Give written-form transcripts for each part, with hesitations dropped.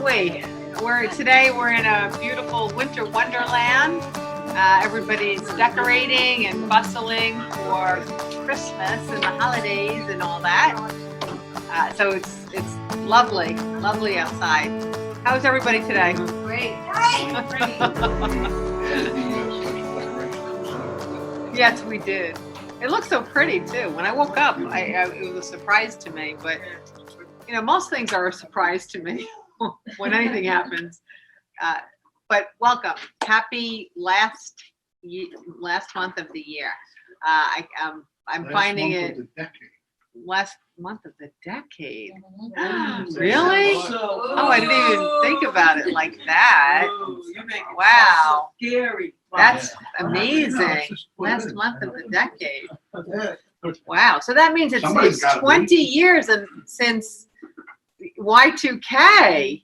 we? Today we're in a beautiful winter wonderland. Everybody's decorating and bustling for Christmas and the holidays and all that. So it's lovely, lovely outside. How's everybody today? Great. Yes, we did. It looks so pretty too. When I woke up, it was a surprise to me. But you know, most things are a surprise to me when anything happens. But welcome, happy last month of the year. I'm finding it last month of the decade. Really? Oh, I didn't even think about it like that. Wow. Scary. That's amazing. Last month of the decade. Wow. So that means it's 20 years since Y2K.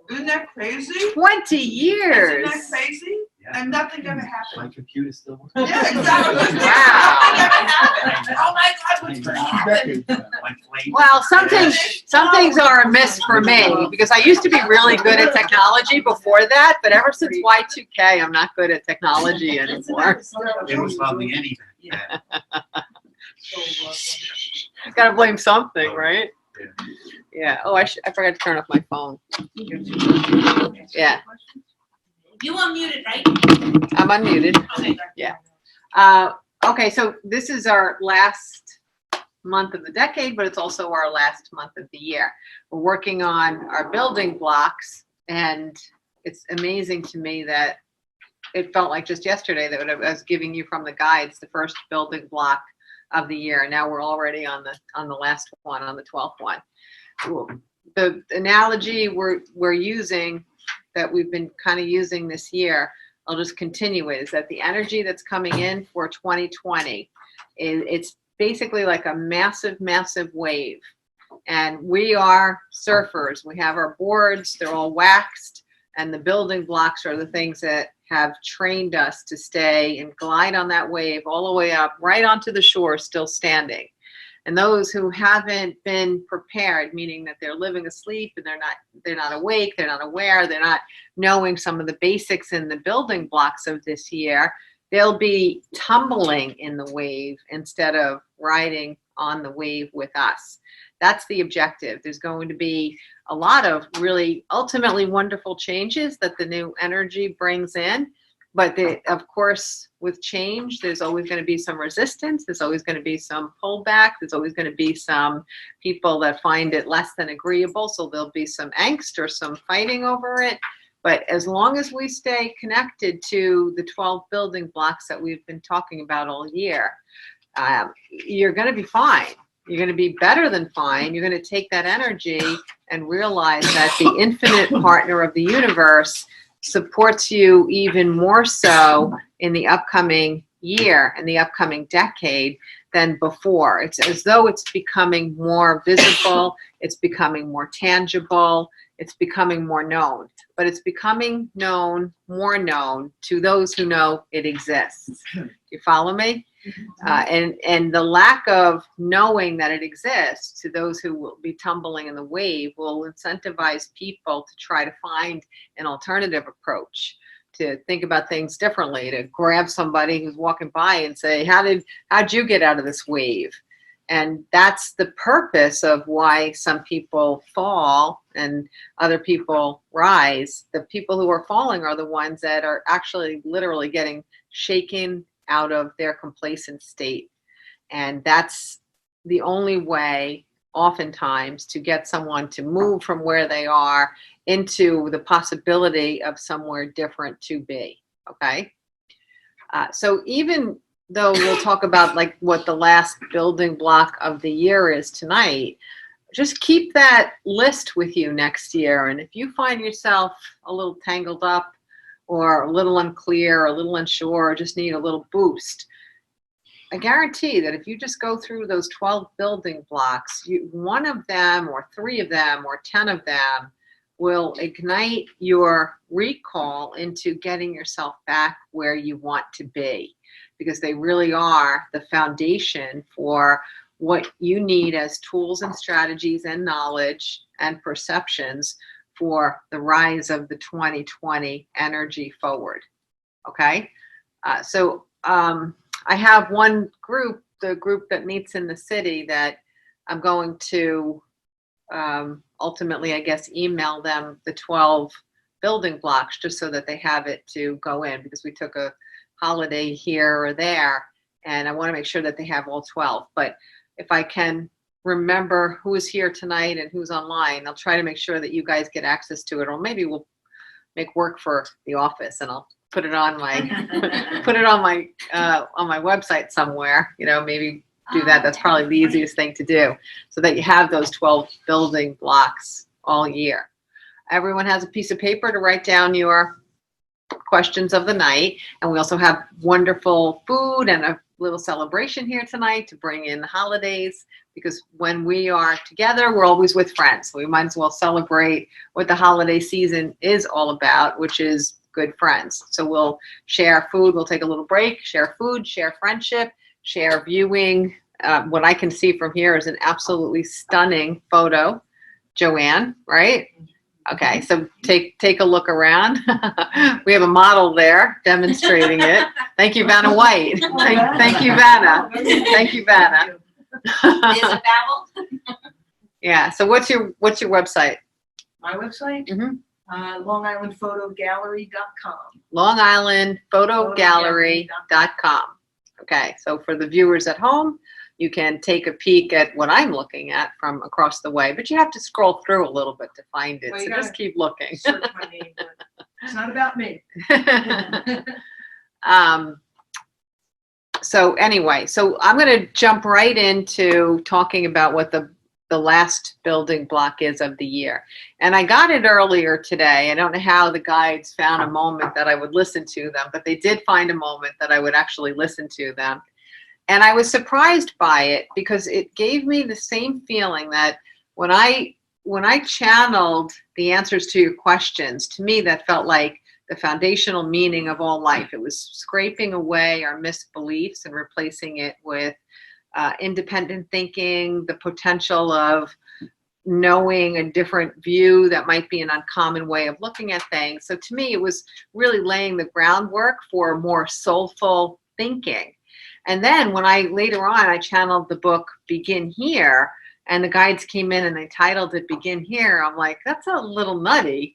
Isn't that crazy? 20 years. Isn't that crazy? Yeah. And nothing ever happened. My computer still working. Yeah, exactly. Wow. Nothing ever happened. Oh my God, what's going to happen? Well, some things are a miss for me because I used to be really good at technology before that, but ever since Y2K, I'm not good at technology anymore. It was probably anything. Got to blame something, right? Yeah. Oh, I forgot to turn off my phone. Yeah. You unmuted, right? I'm unmuted. Okay. Yeah. Okay, so this is our last month of the decade, but it's also our last month of the year. We're working on our building blocks, and it's amazing to me that it felt like just yesterday that I was giving you from the guides the first building block of the year. Now we're already on the last one, on the 12th one. The analogy we're using, that we've been kind of using this year, I'll just continue it, is that the energy that's coming in for 2020, it's basically like a massive, massive wave. And we are surfers. We have our boards, they're all waxed, and the building blocks are the things that have trained us to stay and glide on that wave all the way up, right onto the shore, still standing. And those who haven't been prepared, meaning that they're living asleep and they're not awake, they're not aware, they're not knowing some of the basics in the building blocks of this year, they'll be tumbling in the wave instead of riding on the wave with us. That's the objective. There's going to be a lot of really ultimately wonderful changes that the new energy brings in. But of course, with change, there's always going to be some resistance. There's always going to be some pullback. There's always going to be some people that find it less than agreeable. So there'll be some angst or some fighting over it. But as long as we stay connected to the 12 building blocks that we've been talking about all year, you're going to be fine. You're going to be better than fine. You're going to take that energy and realize that the infinite partner of the universe supports you even more so in the upcoming year and the upcoming decade than before. It's as though it's becoming more visible, it's becoming more tangible, it's becoming more known. But it's becoming more known to those who know it exists. You follow me? And the lack of knowing that it exists to those who will be tumbling in the wave will incentivize people to try to find an alternative approach, to think about things differently, to grab somebody who's walking by and say, how'd you get out of this wave? And that's the purpose of why some people fall and other people rise. The people who are falling are the ones that are actually literally getting shaken out of their complacent state. And that's the only way, oftentimes, to get someone to move from where they are into the possibility of somewhere different to be. Okay? So even though we'll talk about like what the last building block of the year is tonight, just keep that list with you next year. And if you find yourself a little tangled up or a little unclear or a little unsure or just need a little boost, I guarantee that if you just go through those 12 building blocks, one of them or 3 of them or 10 of them will ignite your recall into getting yourself back where you want to be, because they really are the foundation for what you need as tools and strategies and knowledge and perceptions for the rise of the 2020 energy forward. Okay. I have one group, the group that meets in the city, that I'm going to ultimately, I guess, email them the 12 building blocks just so that they have it to go in, because we took a holiday here or there, and I want to make sure that they have all 12. But if I can remember who's here tonight and who's online, I'll try to make sure that you guys get access to it, or maybe we'll make work for the office and I'll put it on my on my website somewhere, maybe do that. That's probably the easiest thing to do, so that you have those 12 building blocks all year. Everyone has a piece of paper to write down your questions of the night, and we also have wonderful food and a little celebration here tonight to bring in the holidays, because when we are together, we're always with friends. So we might as well celebrate what the holiday season is all about, which is good friends. So we'll share food, we'll take a little break, share food, share friendship, share viewing. What I can see from here is an absolutely stunning photo. Joanne, right? Okay, so take a look around. We have a model there demonstrating it. Thank you, Vanna White. Thank you, Vanna. Thank you, Vanna. There's a vowel. Yeah. So what's your website? My website? Mm-hmm. LongIslandPhotoGallery.com. LongIslandPhotoGallery.com. Okay, so for the viewers at home, you can take a peek at what I'm looking at from across the way, but you have to scroll through a little bit to find it. Well, So you just keep looking. Search my name, but it's not about me. So anyway, so I'm going to jump right into talking about what the last building block is of the year. And I got it earlier today. I don't know how the guides found a moment that I would listen to them, but they did find a moment that I would actually listen to them. And I was surprised by it, because it gave me the same feeling that when I channeled the answers to your questions, to me that felt like the foundational meaning of all life. It was scraping away our misbeliefs and replacing it with independent thinking, the potential of knowing a different view that might be an uncommon way of looking at things. So to me, it was really laying the groundwork for more soulful thinking. And then when later on, I channeled the book Begin Here, and the guides came in and they titled it Begin Here. I'm like, that's a little nutty,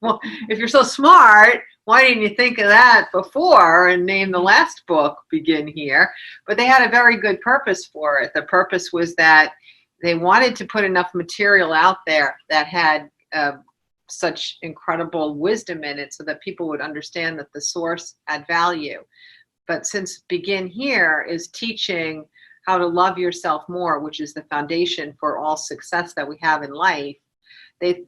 well, if you're so smart, why didn't you think of that before and name the last book Begin Here? But they had a very good purpose for it. The purpose was that they wanted to put enough material out there that had such incredible wisdom in it, so that people would understand that the source had value. But since Begin Here is teaching how to love yourself more, which is the foundation for all success that we have in life, the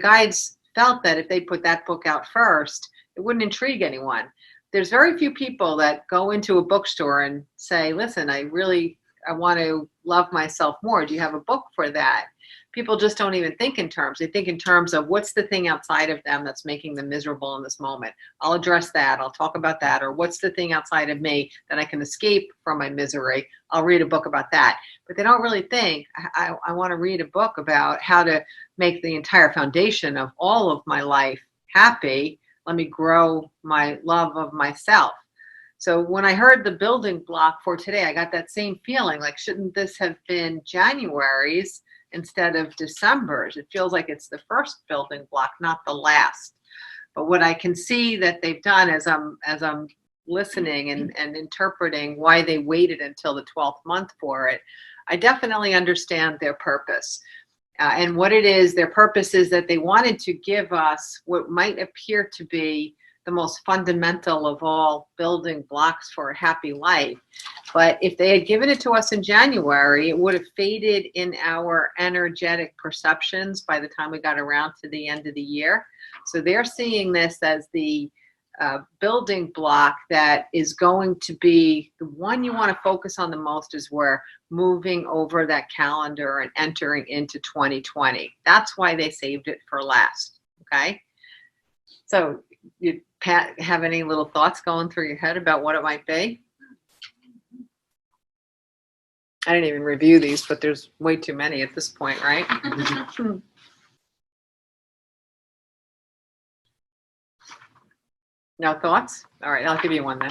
guides felt that if they put that book out first, it wouldn't intrigue anyone. There's very few people that go into a bookstore and say, listen, I want to love myself more. Do you have a book for that? People just don't even think in terms. They think in terms of what's the thing outside of them that's making them miserable in this moment. I'll address that. I'll talk about that. Or what's the thing outside of me that I can escape from my misery? I'll read a book about that. But they don't really think, I want to read a book about how to make the entire foundation of all of my life happy. Let me grow my love of myself. So when I heard the building block for today, I got that same feeling, like, shouldn't this have been January's instead of December's? It feels like it's the first building block, not the last. But what I can see that they've done as I'm listening and interpreting why they waited until the 12th month for it, I definitely understand their purpose. And what it is, their purpose is that they wanted to give us what might appear to be the most fundamental of all building blocks for a happy life. But if they had given it to us in January, it would have faded in our energetic perceptions by the time we got around to the end of the year. So they're seeing this as the building block that is going to be the one you want to focus on the most as we're moving over that calendar and entering into 2020. That's why they saved it for last. Okay. So you, Pat, have any little thoughts going through your head about what it might be? I didn't even review these, but there's way too many at this point, right? No thoughts? All right, I'll give you one then.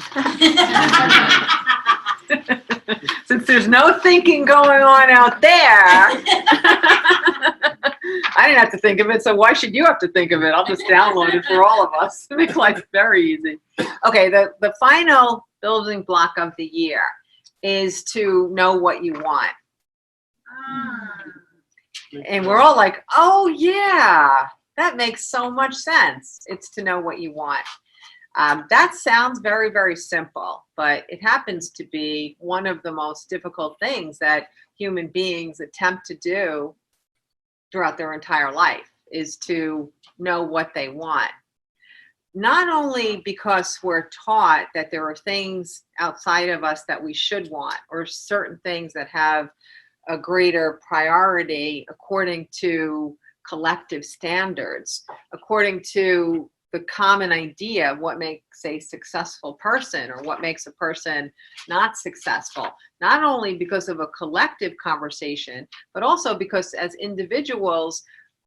Since there's no thinking going on out there, I didn't have to think of it, so why should you have to think of it? I'll just download it for all of us. It makes life very easy. Okay, the final building block of the year is to know what you want. And we're all like, oh yeah, that makes so much sense. It's to know what you want. That sounds very, very simple, but it happens to be one of the most difficult things that human beings attempt to do throughout their entire life, is to know what they want. Not only because we're taught that there are things outside of us that we should want, or certain things that have a greater priority according to collective standards, according to the common idea of what makes a successful person or what makes a person not successful. Not only because of a collective conversation, but also because as individuals,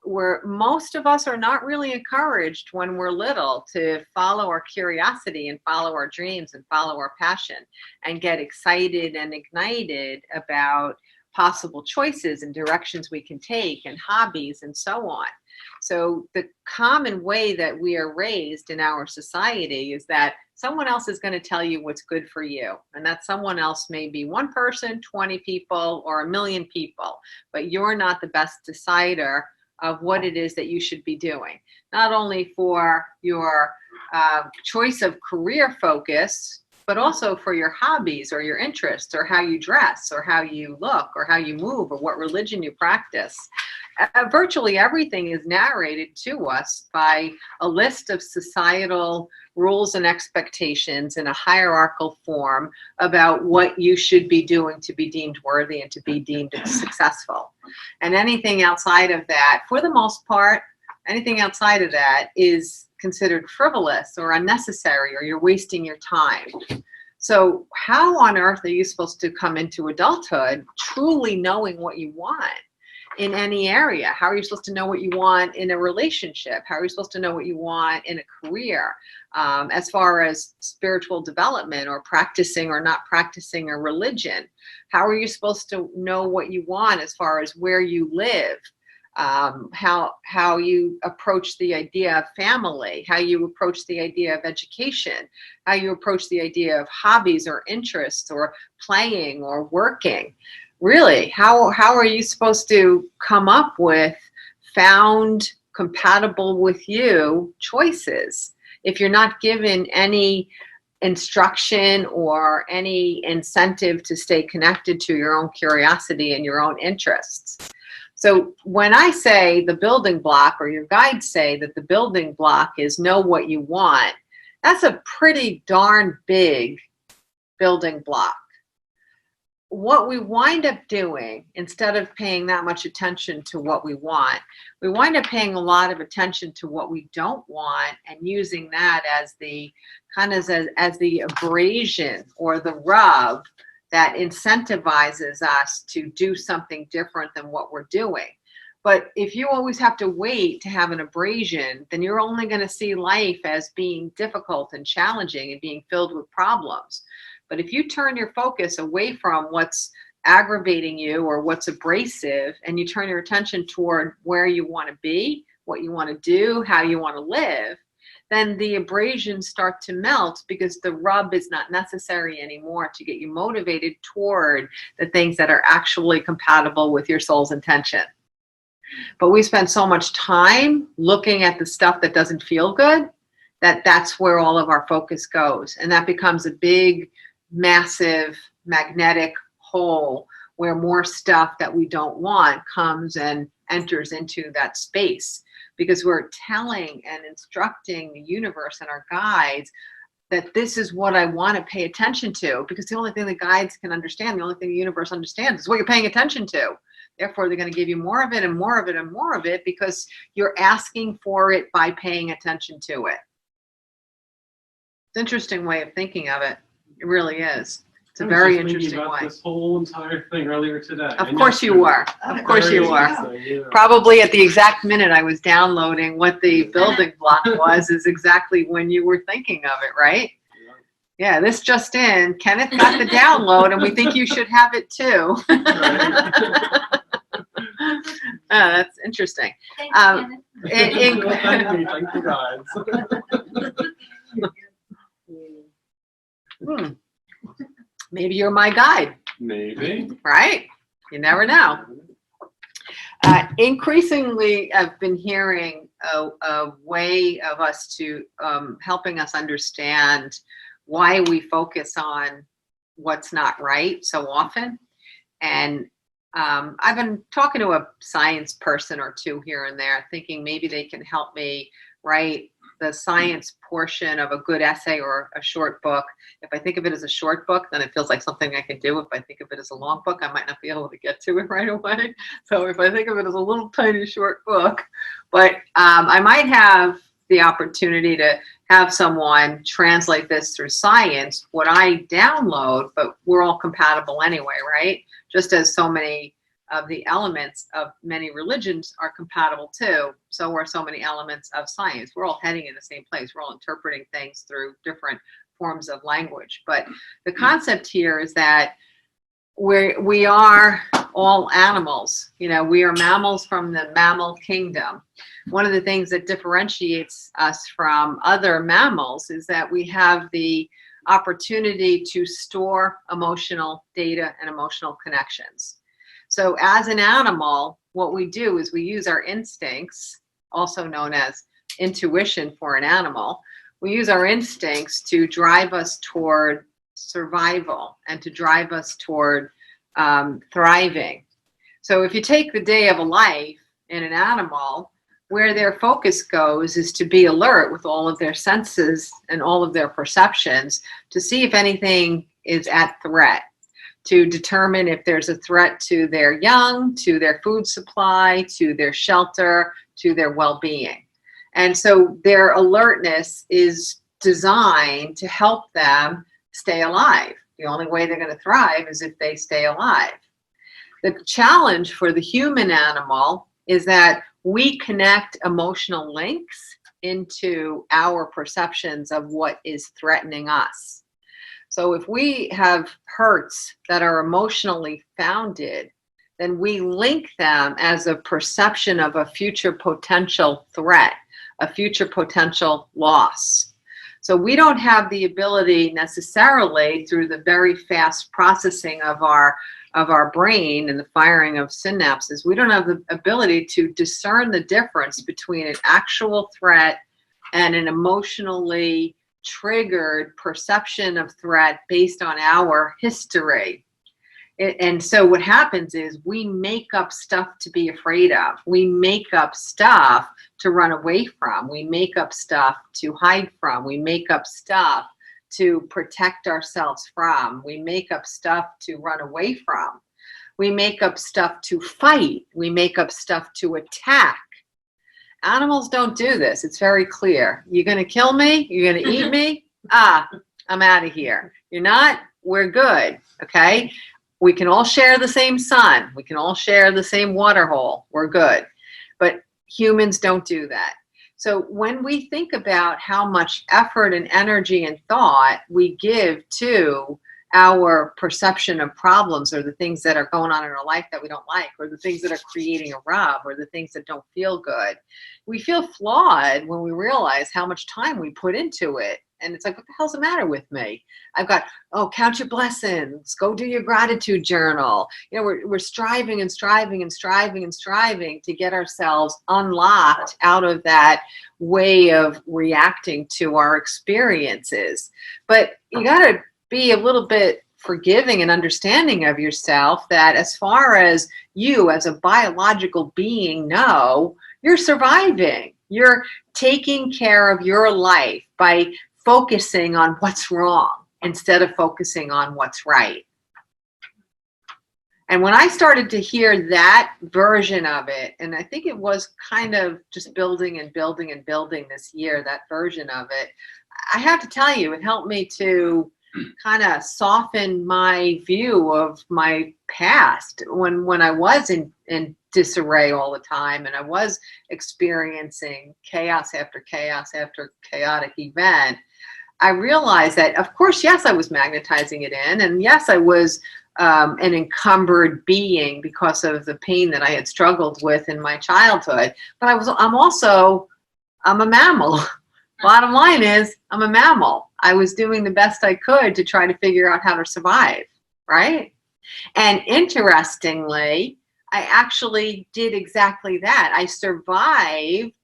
most of us are not really encouraged when we're little to follow our curiosity and follow our dreams and follow our passion and get excited and ignited about possible choices and directions we can take and hobbies and so on. So the common way that we are raised in our society is that someone else is going to tell you what's good for you. And that someone else may be one person, 20 people, or 1,000,000 people, but you're not the best decider of what it is that you should be doing. Not only for your choice of career focus, but also for your hobbies or your interests or how you dress or how you look or how you move or what religion you practice. Virtually everything is narrated to us by a list of societal rules and expectations in a hierarchical form about what you should be doing to be deemed worthy and to be deemed successful. And anything outside of that, for the most part, anything outside of that is considered frivolous or unnecessary, or you're wasting your time. So how on earth are you supposed to come into adulthood truly knowing what you want in any area? How are you supposed to know what you want in a relationship? How are you supposed to know what you want in a career? As far as spiritual development or practicing or not practicing a religion, how are you supposed to know what you want as far as where you live? How you approach the idea of family, how you approach the idea of education, how you approach the idea of hobbies or interests or playing or working. Really, how are you supposed to come up with found compatible with you choices if you're not given any instruction or any incentive to stay connected to your own curiosity and your own interests? So when I say the building block, or your guides say that the building block is know what you want, that's a pretty darn big building block. What we wind up doing, instead of paying that much attention to what we want, we wind up paying a lot of attention to what we don't want and using that as the kind of as the abrasion or the rub that incentivizes us to do something different than what we're doing. But if you always have to wait to have an abrasion, then you're only going to see life as being difficult and challenging and being filled with problems. But if you turn your focus away from what's aggravating you or what's abrasive, and you turn your attention toward where you want to be, what you want to do, how you want to live, then the abrasions start to melt because the rub is not necessary anymore to get you motivated toward the things that are actually compatible with your soul's intention. But we spend so much time looking at the stuff that doesn't feel good that that's where all of our focus goes. And that becomes a big, massive magnetic hole where more stuff that we don't want comes and enters into that space, because we're telling and instructing the universe and our guides that this is what I want to pay attention to, because the only thing the guides can understand, the only thing the universe understands is what you're paying attention to. Therefore, they're going to give you more of it and more of it and more of it because you're asking for it by paying attention to it. It's an interesting way of thinking of it. It really is. It's a I was very just thinking interesting about way. this whole entire thing earlier today. Of and course you yesterday. were. Of course you Very were. interesting, yeah. Probably at the exact minute I was downloading what the building block was is exactly when you were thinking of it, right? Yeah, this just in, Kenneth got the download and we think you should have it too. That's interesting. Thank Um, you, Kenneth. Thank you guys. Hmm. Maybe you're my guide, Maybe. right? You never know. Increasingly, I've been hearing a way of us to helping us understand why we focus on what's not right so often. And I've been talking to a science person or two here and there, thinking maybe they can help me write the science portion of a good essay or a short book. If I think of it as a short book, then it feels like something I can do. If I think of it as a long book, I might not be able to get to it right away. So if I think of it as a little tiny short book, but I might have the opportunity to have someone translate this through science, what I download, but we're all compatible anyway, right? Just as so many of the elements of many religions are compatible too, so are so many elements of science. We're all heading in the same place. We're all interpreting things through different forms of language. But the concept here is that we are all animals. You know, we are mammals from the mammal kingdom. One of the things that differentiates us from other mammals is that we have the opportunity to store emotional data and emotional connections. So as an animal, what we do is we use our instincts, also known as intuition for an animal. We use our instincts to drive us toward survival and to drive us toward thriving. So if you take the day of a life in an animal, where their focus goes is to be alert with all of their senses and all of their perceptions to see if anything is at threat, to determine if there's a threat to their young, to their food supply, to their shelter, to their well-being. And so their alertness is designed to help them stay alive. The only way they're going to thrive is if they stay alive. The challenge for the human animal is that we connect emotional links into our perceptions of what is threatening us. So if we have hurts that are emotionally founded, then we link them as a perception of a future potential threat, a future potential loss. So we don't have the ability necessarily through the very fast processing of our brain and the firing of synapses, we don't have the ability to discern the difference between an actual threat and an emotionally triggered perception of threat based on our history. And so what happens is we make up stuff to be afraid of. We make up stuff to run away from. We make up stuff to hide from. We make up stuff to protect ourselves from. We make up stuff to run away from. We make up stuff to fight. We make up stuff to attack. Animals don't do this. It's very clear. You're going to kill me? You're going to eat me? I'm out of here. You're not? We're good. Okay? We can all share the same sun. We can all share the same water hole. We're good. But humans don't do that. So when we think about how much effort and energy and thought we give to our perception of problems or the things that are going on in our life that we don't like, or the things that are creating a rub, or the things that don't feel good, we feel flawed when we realize how much time we put into it. And it's like, what the hell's the matter with me? I've got, count your blessings, go do your gratitude journal. You know, we're striving and striving and striving and striving to get ourselves unlocked out of that way of reacting to our experiences. But you got to be a little bit forgiving and understanding of yourself that as far as you as a biological being know, you're surviving. You're taking care of your life by focusing on what's wrong instead of focusing on what's right. And when I started to hear that version of it, and I think it was kind of just building and building and building this year, that version of it, I have to tell you, it helped me to kind of soften my view of my past when I was in disarray all the time and I was experiencing chaos after chaotic event. I realized that, of course, yes, I was magnetizing it in, and yes, I was an encumbered being because of the pain that I had struggled with in my childhood. But I'm a mammal. Bottom line is, I'm a mammal. I was doing the best I could to try to figure out how to survive, right? And interestingly, I actually did exactly that. I survived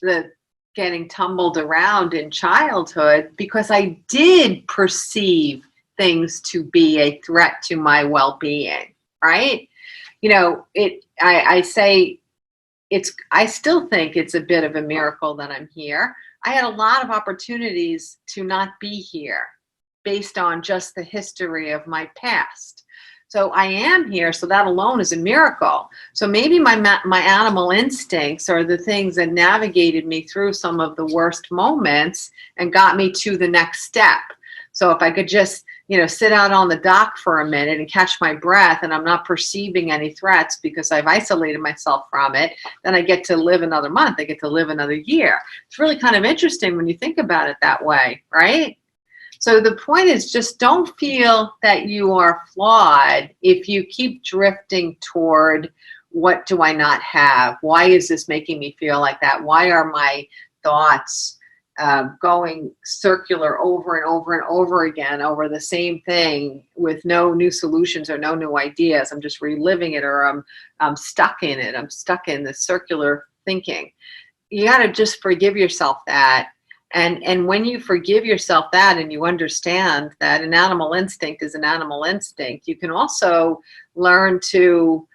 the getting tumbled around in childhood because I did perceive things to be a threat to my well-being, right? You know, I still think it's a bit of a miracle that I'm here. I had a lot of opportunities to not be here based on just the history of my past. So I am here, so that alone is a miracle. So maybe my animal instincts are the things that navigated me through some of the worst moments and got me to the next step. So if I could just, sit out on the dock for a minute and catch my breath and I'm not perceiving any threats because I've isolated myself from it, then I get to live another month. I get to live another year. It's really kind of interesting when you think about it that way, right? So the point is, just don't feel that you are flawed if you keep drifting toward, what do I not have? Why is this making me feel like that? Why are my thoughts going circular over and over and over again over the same thing with no new solutions or no new ideas? I'm just reliving it, or I'm stuck in it. I'm stuck in the circular thinking. You got to just forgive yourself that. And when you forgive yourself that and you understand that an animal instinct is an animal instinct, you can also learn to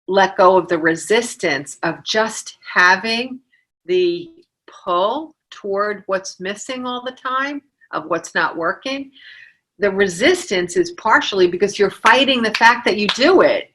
let go of the resistance of just having the pull toward what's missing all the time, of what's not working. The resistance is partially because you're fighting the fact that you do it.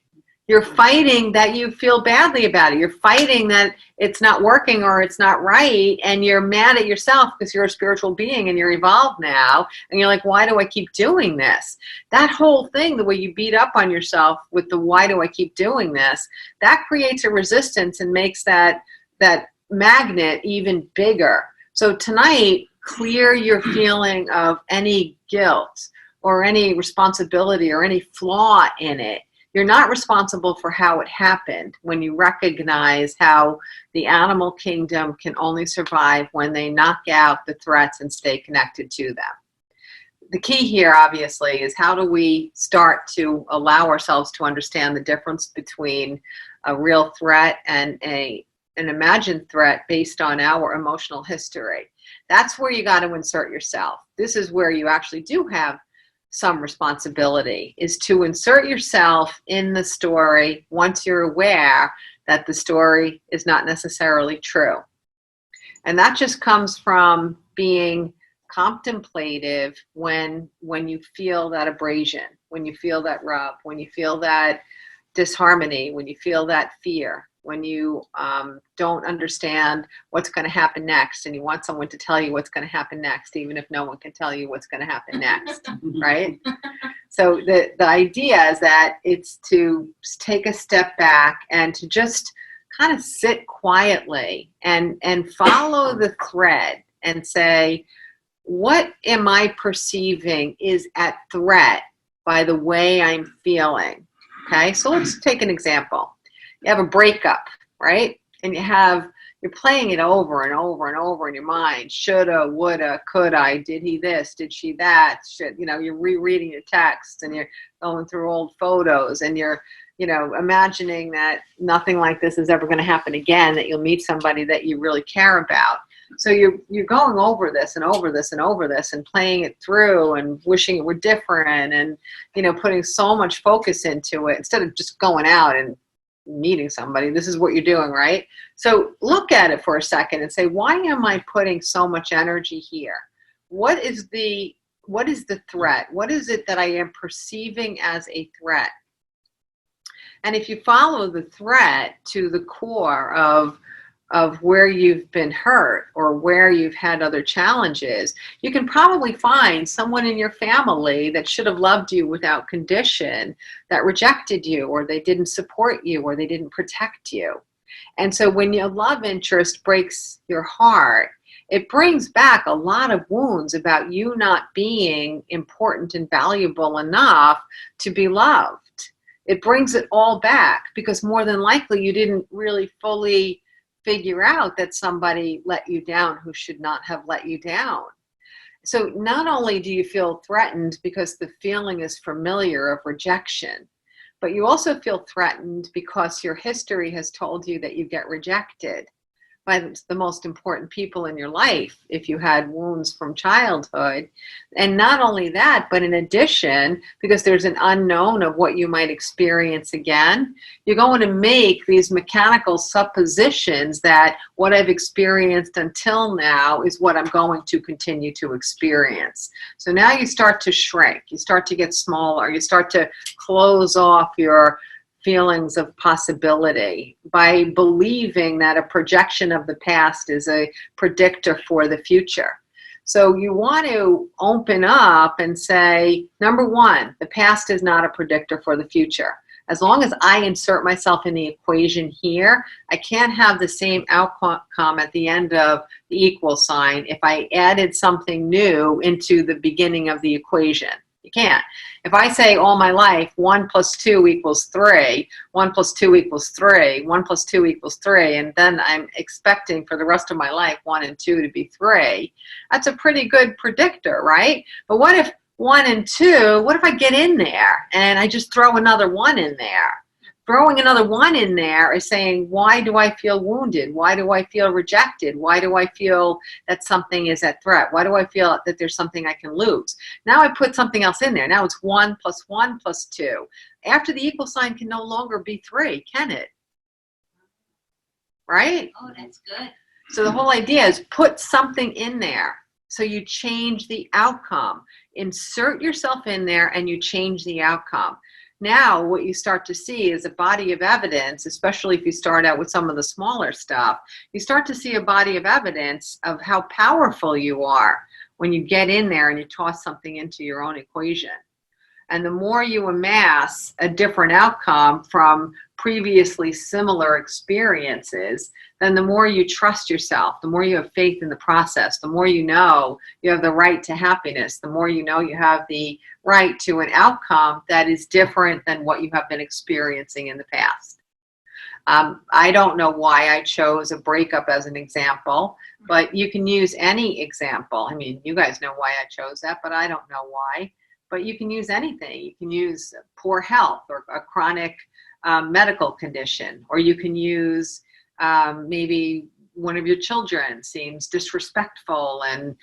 You're fighting that you feel badly about it. You're fighting that it's not working or it's not right, and you're mad at yourself because you're a spiritual being and you're evolved now, and you're like, why do I keep doing this? That whole thing, the way you beat up on yourself with the why do I keep doing this, that creates a resistance and makes that magnet even bigger. So tonight, clear your feeling of any guilt or any responsibility or any flaw in it. You're not responsible for how it happened when you recognize how the animal kingdom can only survive when they knock out the threats and stay connected to them. The key here, obviously, is how do we start to allow ourselves to understand the difference between a real threat and an imagined threat based on our emotional history. That's where you got to insert yourself. This is where you actually do have some responsibility, is to insert yourself in the story once you're aware that the story is not necessarily true. And that just comes from being contemplative when you feel that abrasion, when you feel that rub, when you feel that disharmony, when you feel that fear, when you don't understand what's going to happen next and you want someone to tell you what's going to happen next, even if no one can tell you what's going to happen next, right? So the idea is that it's to take a step back and to just kind of sit quietly and follow the thread and say, what am I perceiving is at threat by the way I'm feeling? Okay, so let's take an example. You have a breakup, right? And you're playing it over and over and over in your mind. Shoulda, woulda, coulda, did he this, did she that? You're rereading your text and you're going through old photos and you're, imagining that nothing like this is ever going to happen again, that you'll meet somebody that you really care about. So you're going over this and over this and over this and playing it through and wishing it were different and, putting so much focus into it instead of just going out and meeting somebody. This is what you're doing, right? So look at it for a second and say, why am I putting so much energy here? What is the threat? What is it that I am perceiving as a threat? And if you follow the threat to the core of of where you've been hurt or where you've had other challenges, you can probably find someone in your family that should have loved you without condition that rejected you, or they didn't support you, or they didn't protect you. And so when your love interest breaks your heart, it brings back a lot of wounds about you not being important and valuable enough to be loved. It brings it all back because more than likely you didn't really fully figure out that somebody let you down who should not have let you down. So not only do you feel threatened because the feeling is familiar of rejection, but you also feel threatened because your history has told you that you get rejected by the most important people in your life if you had wounds from childhood. And not only that, but in addition, because there's an unknown of what you might experience again, you're going to make these mechanical suppositions that what I've experienced until now is what I'm going to continue to experience. So now you start to shrink, you start to get smaller, you start to close off your feelings of possibility by believing that a projection of the past is a predictor for the future. So you want to open up and say, number one, the past is not a predictor for the future. As long as I insert myself in the equation here, I can't have the same outcome at the end of the equal sign if I added something new into the beginning of the equation. You can't. If I say all my life 1 + 2 = 3, 1 + 2 = 3, 1 + 2 = 3, and then I'm expecting for the rest of my life 1 and 2 to be 3, that's a pretty good predictor, right? But what if 1 and 2, what if I get in there and I just throw another 1 in there? Throwing another 1 in there is saying, why do I feel wounded? Why do I feel rejected? Why do I feel that something is at threat? Why do I feel that there's something I can lose? Now I put something else in there. Now it's 1 + 1 + 2. After the equal sign can no longer be 3, can it? Right? Oh, that's good. So the whole idea is put something in there. So you change the outcome. Insert yourself in there and you change the outcome. Now what you start to see is a body of evidence, especially if you start out with some of the smaller stuff, you start to see a body of evidence of how powerful you are when you get in there and you toss something into your own equation. And the more you amass a different outcome from previously similar experiences, then the more you trust yourself, the more you have faith in the process, the more you know you have the right to happiness, the more you know you have the right to an outcome that is different than what you have been experiencing in the past. I don't know why I chose a breakup as an example, but you can use any example. I mean, you guys know why I chose that, but I don't know why. But you can use anything. You can use poor health or a chronic medical condition, or you can use maybe one of your children seems disrespectful and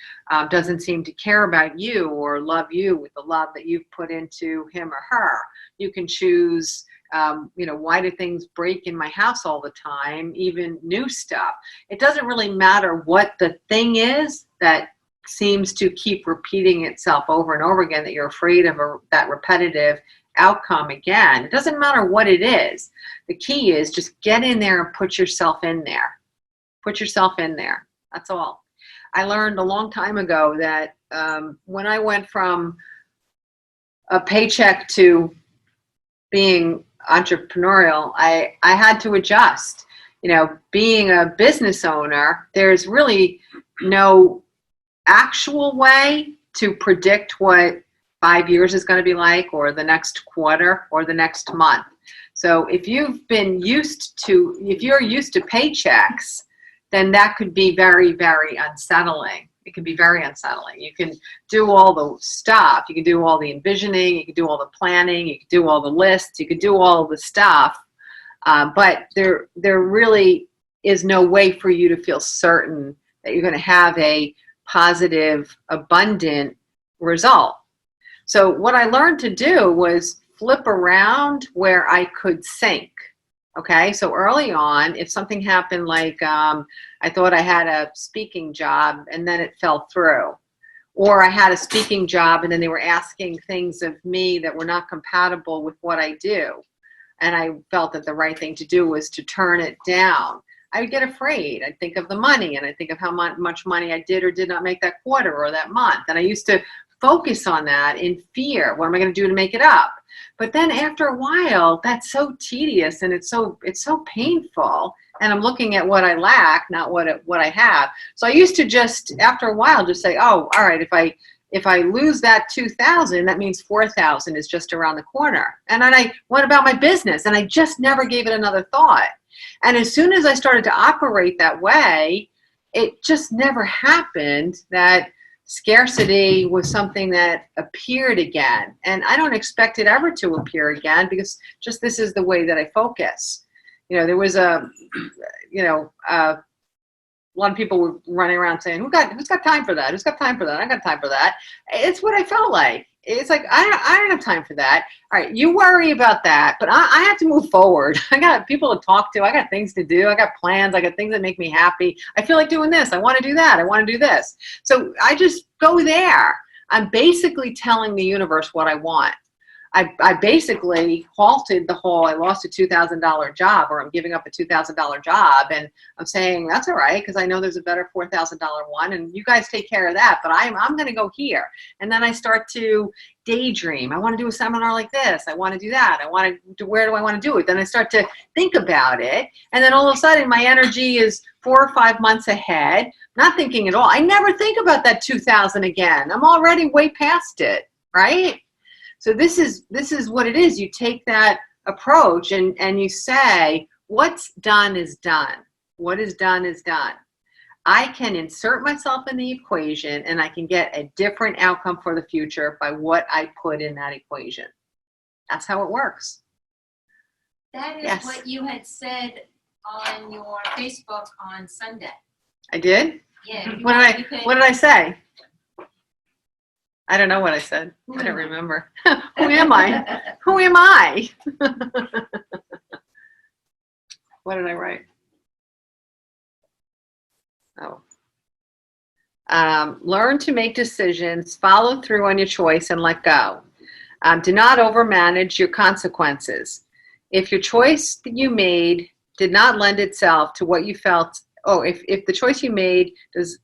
doesn't seem to care about you or love you with the love that you've put into him or her. You can choose, why do things break in my house all the time, even new stuff. It doesn't really matter what the thing is that seems to keep repeating itself over and over again, that you're afraid of that repetitive outcome again. It doesn't matter what it is. The key is just get in there and put yourself in there. Put yourself in there. That's all. I learned a long time ago that when I went from a paycheck to being entrepreneurial, I had to adjust. Being a business owner, there's really no actual way to predict what 5 years is going to be like, or the next quarter, or the next month. So if you're used to paychecks, then that could be very, very unsettling. It can be very unsettling. You can do all the stuff. You can do all the envisioning. You can do all the planning. You can do all the lists. You can do all the stuff. But there really is no way for you to feel certain that you're going to have a positive, abundant result. So what I learned to do was flip around where I could sink. Okay, so early on, if something happened like I thought I had a speaking job and then it fell through, or I had a speaking job and then they were asking things of me that were not compatible with what I do, and I felt that the right thing to do was to turn it down, I get afraid. I think of the money, and I think of how much money I did or did not make that quarter or that month. And I used to focus on that in fear. What am I going to do to make it up? But then after a while, that's so tedious and it's so painful. And I'm looking at what I lack, not what I have. So I used to just, after a while, just say, oh, all right, if I lose that 2,000, that means 4,000 is just around the corner. And then I went about my business, and I just never gave it another thought. And as soon as I started to operate that way, it just never happened that scarcity was something that appeared again. And I don't expect it ever to appear again, because just this is the way that I focus. There was a lot of people were running around saying, who's got time for that? Who's got time for that? I got time for that. It's what I felt like. It's like, I don't have time for that. All right, you worry about that, but I have to move forward. I got people to talk to. I got things to do. I got plans. I got things that make me happy. I feel like doing this. I want to do that. I want to do this. So I just go there. I'm basically telling the universe what I want. I basically halted the whole, I lost a $2,000 job, or I'm giving up a $2,000 job, and I'm saying, that's all right, because I know there's a better $4,000 one, and you guys take care of that, but I'm going to go here. And then I start to daydream. I want to do a seminar like this. I want to do that. Where do I want to do it? Then I start to think about it, and then all of a sudden my energy is 4 or 5 months ahead, not thinking at all. I never think about that 2,000 again. I'm already way past it, right? So this is what it is. You take that approach and you say, what's done is done. What is done is done. I can insert myself in the equation, and I can get a different outcome for the future by what I put in that equation. That's how it works. That is Yes. what you had said on your Facebook on Sunday. I did? Yeah. What did I say? I don't know what I said. I don't remember. Who am I? Who am I? What did I write? Oh. Learn to make decisions, follow through on your choice, and let go. Do not overmanage your consequences. If your choice that you made did not lend itself to what you felt, if the choice you made does,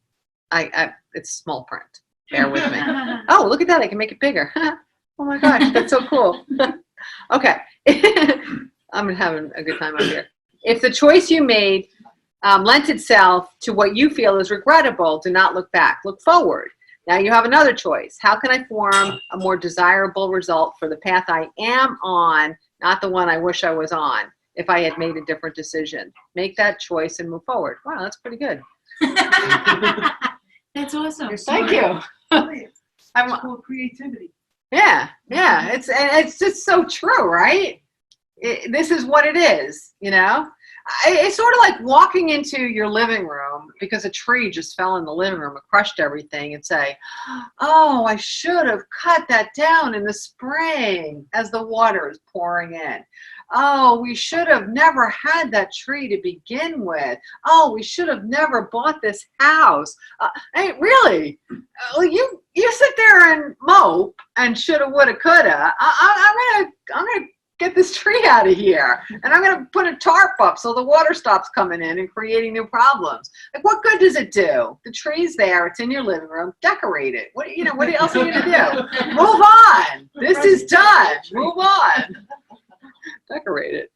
it's small print. Bear with me. Oh, look at that. I can make it bigger. Oh my gosh, that's so cool. Okay. I'm having a good time up here. If the choice you made lent itself to what you feel is regrettable, do not look back. Look forward. Now you have another choice. How can I form a more desirable result for the path I am on, not the one I wish I was on, if I had made a different decision? Make that choice and move forward. Wow, that's pretty good. That's awesome. Thank you. It's called creativity. Yeah. It's just so true, right? This is what it is, It's sort of like walking into your living room because a tree just fell in the living room and crushed everything, and say, oh, I should have cut that down in the spring as the water is pouring in. Oh, we should have never had that tree to begin with. Oh, we should have never bought this house. Hey, really? You sit there and mope and shoulda, woulda, coulda. I'm gonna get this tree out of here, and I'm gonna put a tarp up so the water stops coming in and creating new problems. Like, what good does it do? The tree's there. It's in your living room. Decorate it. What else are you gonna do? Move on. This is done. Move on. Decorate it.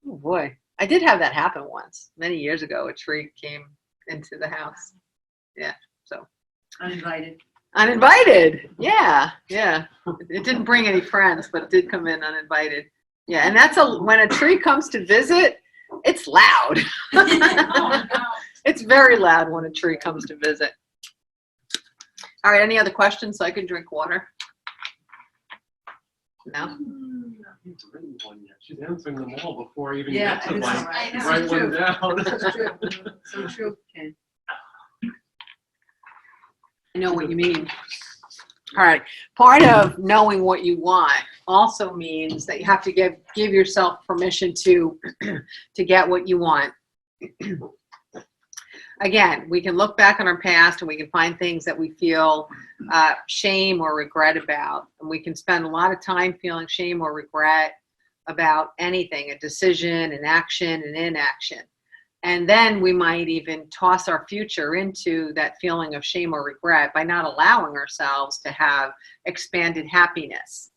Oh boy, I did have that happen once many years ago. A tree came into the house. Yeah, so Uninvited. uninvited. Yeah. It didn't bring any friends, but it did come in uninvited. Yeah, and that's when a tree comes to visit, it's loud. Oh, no. It's very loud when a tree comes to visit. All right, any other questions so I can drink water? No? He's written one yet. She's answering them all before I even Yeah, get to it's like all right. This write is one true. down. This is true. So true, Ken. I know what you mean. All right. Part of knowing what you want also means that you have to give yourself permission to get what you want. Again, we can look back on our past and we can find things that we feel shame or regret about. And we can spend a lot of time feeling shame or regret about anything, a decision, an action, an inaction. And then we might even toss our future into that feeling of shame or regret by not allowing ourselves to have expanded happiness.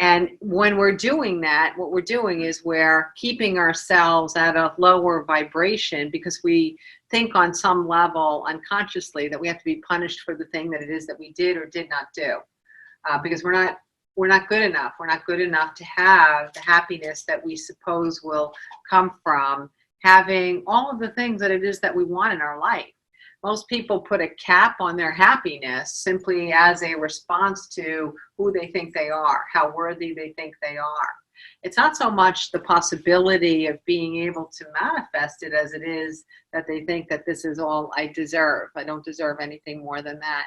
And when we're doing that, what we're doing is we're keeping ourselves at a lower vibration because we think on some level unconsciously that we have to be punished for the thing that it is that we did or did not do. Because we're not good enough. We're not good enough to have the happiness that we suppose will come from having all of the things that it is that we want in our life. Most people put a cap on their happiness simply as a response to who they think they are, how worthy they think they are. It's not so much the possibility of being able to manifest it as it is that they think that this is all I deserve. I don't deserve anything more than that.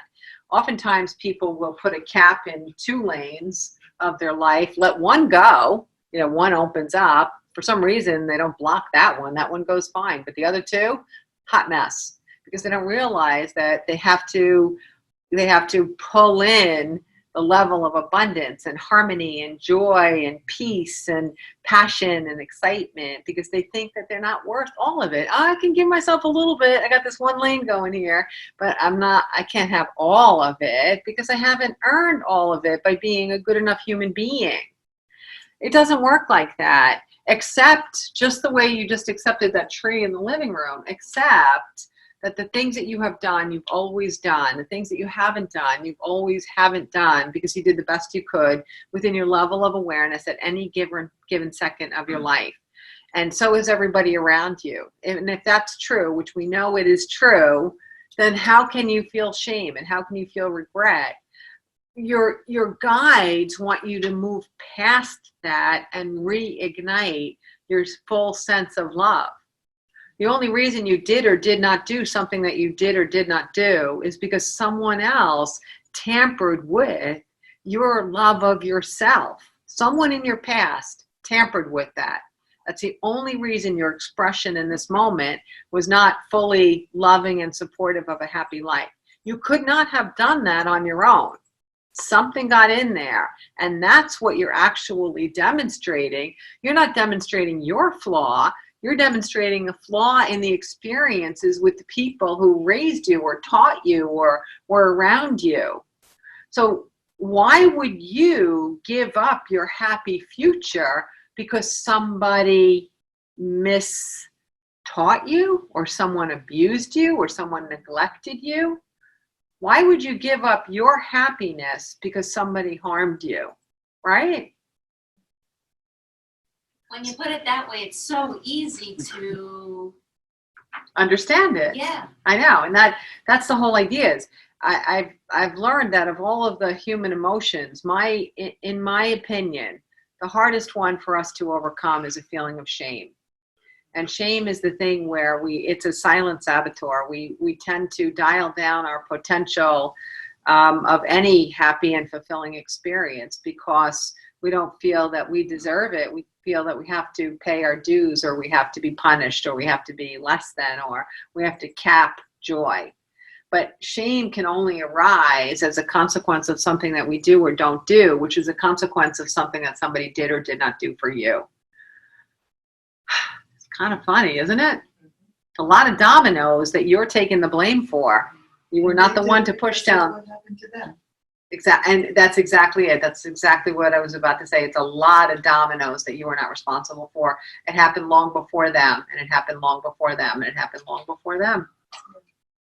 Oftentimes people will put a cap in 2 lanes of their life, let one go, one opens up. For some reason, they don't block that one. That one goes fine. But the other 2, hot mess. Because they don't realize that they have to pull in the level of abundance and harmony and joy and peace and passion and excitement because they think that they're not worth all of it. I can give myself a little bit. I got this 1 lane going here, but I can't have all of it because I haven't earned all of it by being a good enough human being. It doesn't work like that, except just the way you just accepted that tree in the living room, except that the things that you have done, you've always done. The things that you haven't done, you've always haven't done because you did the best you could within your level of awareness at any given second of your life. And so is everybody around you. And if that's true, which we know it is true, then how can you feel shame and how can you feel regret? Your guides want you to move past that and reignite your full sense of love. The only reason you did or did not do something that you did or did not do is because someone else tampered with your love of yourself. Someone in your past tampered with that. That's the only reason your expression in this moment was not fully loving and supportive of a happy life. You could not have done that on your own. Something got in there, and that's what you're actually demonstrating. You're not demonstrating your flaw. You're demonstrating a flaw in the experiences with the people who raised you or taught you or were around you. So why would you give up your happy future because somebody mistaught you or someone abused you or someone neglected you? Why would you give up your happiness because somebody harmed you, right? When you put it that way, it's so easy to Understand it. Yeah. I know, and that's the whole idea. Is I've learned that of all of the human emotions, in my opinion, the hardest one for us to overcome is a feeling of shame. And shame is the thing where it's a silent saboteur. We tend to dial down our potential of any happy and fulfilling experience because we don't feel that we deserve it. We feel that we have to pay our dues, or we have to be punished, or we have to be less than, or we have to cap joy. But shame can only arise as a consequence of something that we do or don't do, which is a consequence of something that somebody did or did not do for you. It's kind of funny, isn't it? A lot of dominoes that you're taking the blame for. You were not the one to push down. What happened to them? And that's exactly it. That's exactly what I was about to say. It's a lot of dominoes that you were not responsible for. It happened long before them, and it happened long before them, and it happened long before them.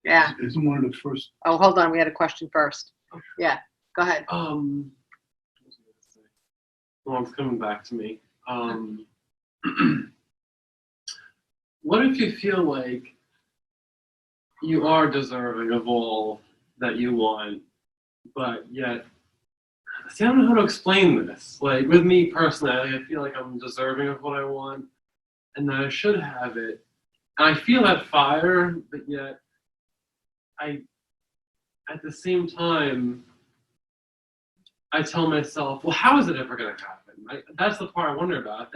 Yeah. Isn't one of the first? Oh, hold on. We had a question first. Yeah. Go ahead. What was I gonna say? Well, it's coming back to me. What if you feel like you are deserving of all that you want, but yet, see, I don't know how to explain this. Like, with me personally, I feel like I'm deserving of what I want, and that I should have it. And I feel that fire, but yet, at the same time, I tell myself, well, how is it ever going to happen? That's the part I wonder about.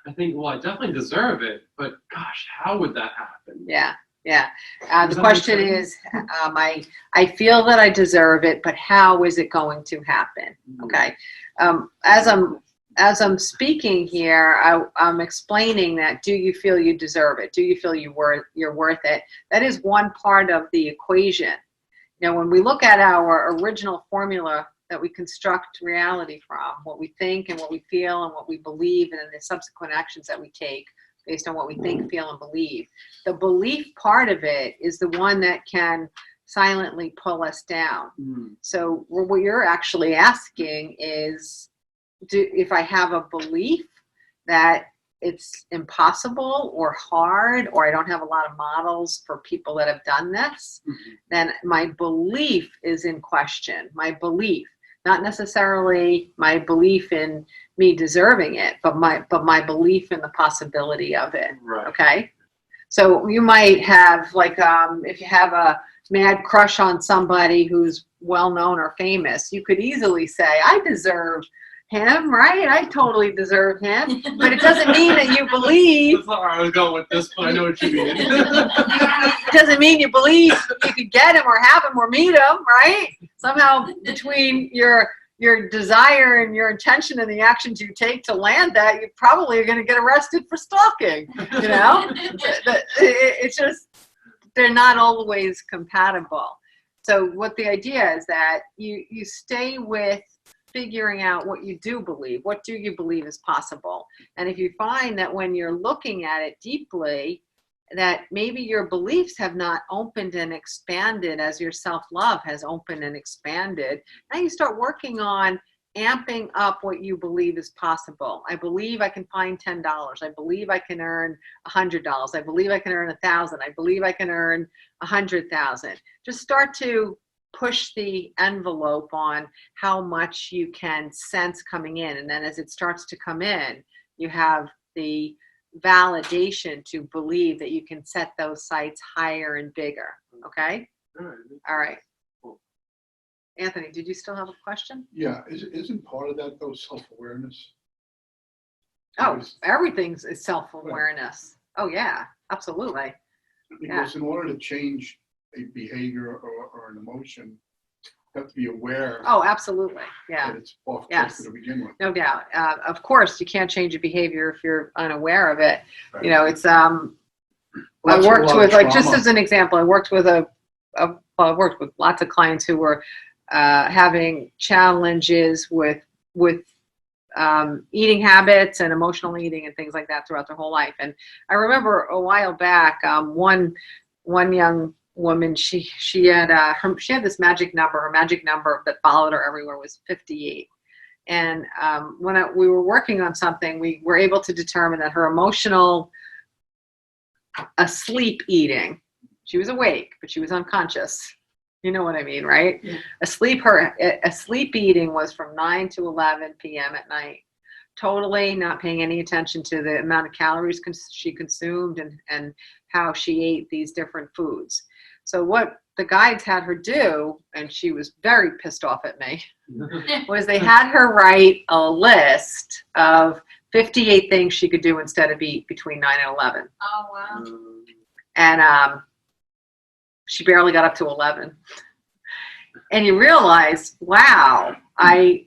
I think, well, I definitely deserve it, but gosh, how would that happen? Yeah. The question is, I feel that I deserve it, but how is it going to happen? Okay. As as I'm speaking here, I'm explaining that, do you feel you deserve it? Do you feel you're worth it? That is one part of the equation. Now, when we look at our original formula that we construct reality from, what we think and what we feel and what we believe, and then the subsequent actions that we take based on what we think, feel, and believe, the belief part of it is the one that can silently pull us down. So what you're actually asking is, if I have a belief that it's impossible or hard, or I don't have a lot of models for people that have done this, then my belief is in question. My belief, not necessarily my belief in me deserving it, but my belief in the possibility of it. Right. Okay. So you might have, like, if you have a mad crush on somebody who's well known or famous, you could easily say, I deserve him, right? I totally deserve him. But it doesn't mean that you believe. That's not where I was going with this, but I know what you mean. It doesn't mean you believe you could get him or have him or meet him, right? Somehow between your desire and your intention and the actions you take to land that, you probably are going to get arrested for stalking. You know, it's just, they're not always compatible. So what the idea is that you stay with figuring out what you do believe. What do you believe is possible? And if you find that when you're looking at it deeply, that maybe your beliefs have not opened and expanded as your self-love has opened and expanded, now you start working on amping up what you believe is possible. I believe I can find $10. I believe I can earn $100. I believe I can earn 1,000. I believe I can earn 100,000. Just start to push the envelope on how much you can sense coming in. And then as it starts to come in, you have the validation to believe that you can set those sights higher and bigger. Okay? All right. Cool. Anthony, did you still have a question? Yeah, isn't part of that though self-awareness? Oh, everything's is self-awareness. Oh yeah, absolutely. Because in order to change a behavior or an emotion, you have to be aware Oh, absolutely. Yeah, that it's off Yes. kilter to begin with. no doubt. Of course, you can't change a behavior if you're unaware of it. Right. You know, it's Well, I that's a worked lot of with, like, just trauma. as an example, I worked with I worked with lots of clients who were having challenges with eating habits and emotional eating and things like that throughout their whole life. And I remember a while back, one young woman, she had this magic number. Her magic number that followed her everywhere was 58. And when we were working on something, we were able to determine that her emotional asleep eating, she was awake, but she was unconscious. You know what I mean, right? Yeah. Asleep eating was from 9 to 11 p.m. at night. Totally not paying any attention to the amount of calories she consumed and how she ate these different foods. So what the guides had her do, and she was very pissed off at me, was they had her write a list of 58 things she could do instead of eat between 9 and 11. Oh, wow. And she barely got up to 11. And you realize, wow, I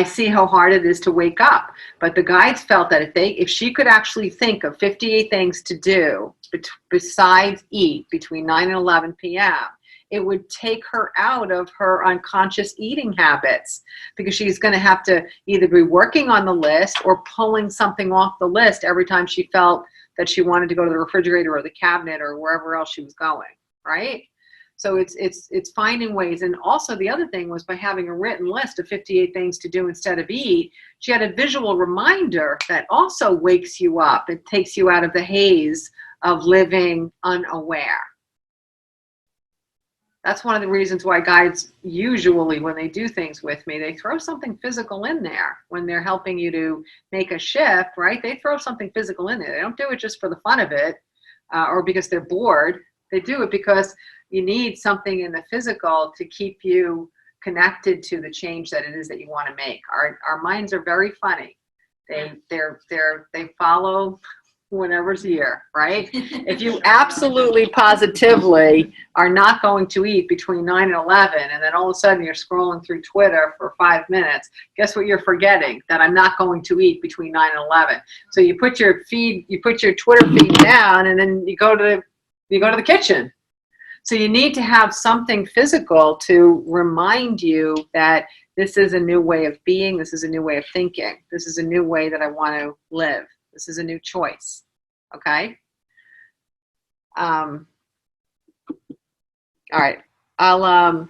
see how hard it is to wake up. But the guides felt that if she could actually think of 58 things to do besides eat between 9 and 11 p.m., it would take her out of her unconscious eating habits, because she's going to have to either be working on the list or pulling something off the list every time she felt that she wanted to go to the refrigerator or the cabinet or wherever else she was going, right? So it's finding ways. And also the other thing was, by having a written list of 58 things to do instead of eat, she had a visual reminder that also wakes you up. It takes you out of the haze of living unaware. That's one of the reasons why guides usually, when they do things with me, they throw something physical in there when they're helping you to make a shift, right? They throw something physical in there. They don't do it just for the fun of it or because they're bored. They do it because you need something in the physical to keep you connected to the change that it is that you want to make. Our minds are very funny. They follow whatever's here, right? If you absolutely positively are not going to eat between 9 and 11, and then all of a sudden you're scrolling through Twitter for 5 minutes, guess what you're forgetting? That I'm not going to eat between 9 and 11. So you put your Twitter feed down, and then you go to the kitchen. So you need to have something physical to remind you that this is a new way of being, this is a new way of thinking, this is a new way that I want to live. This is a new choice, okay? All right, I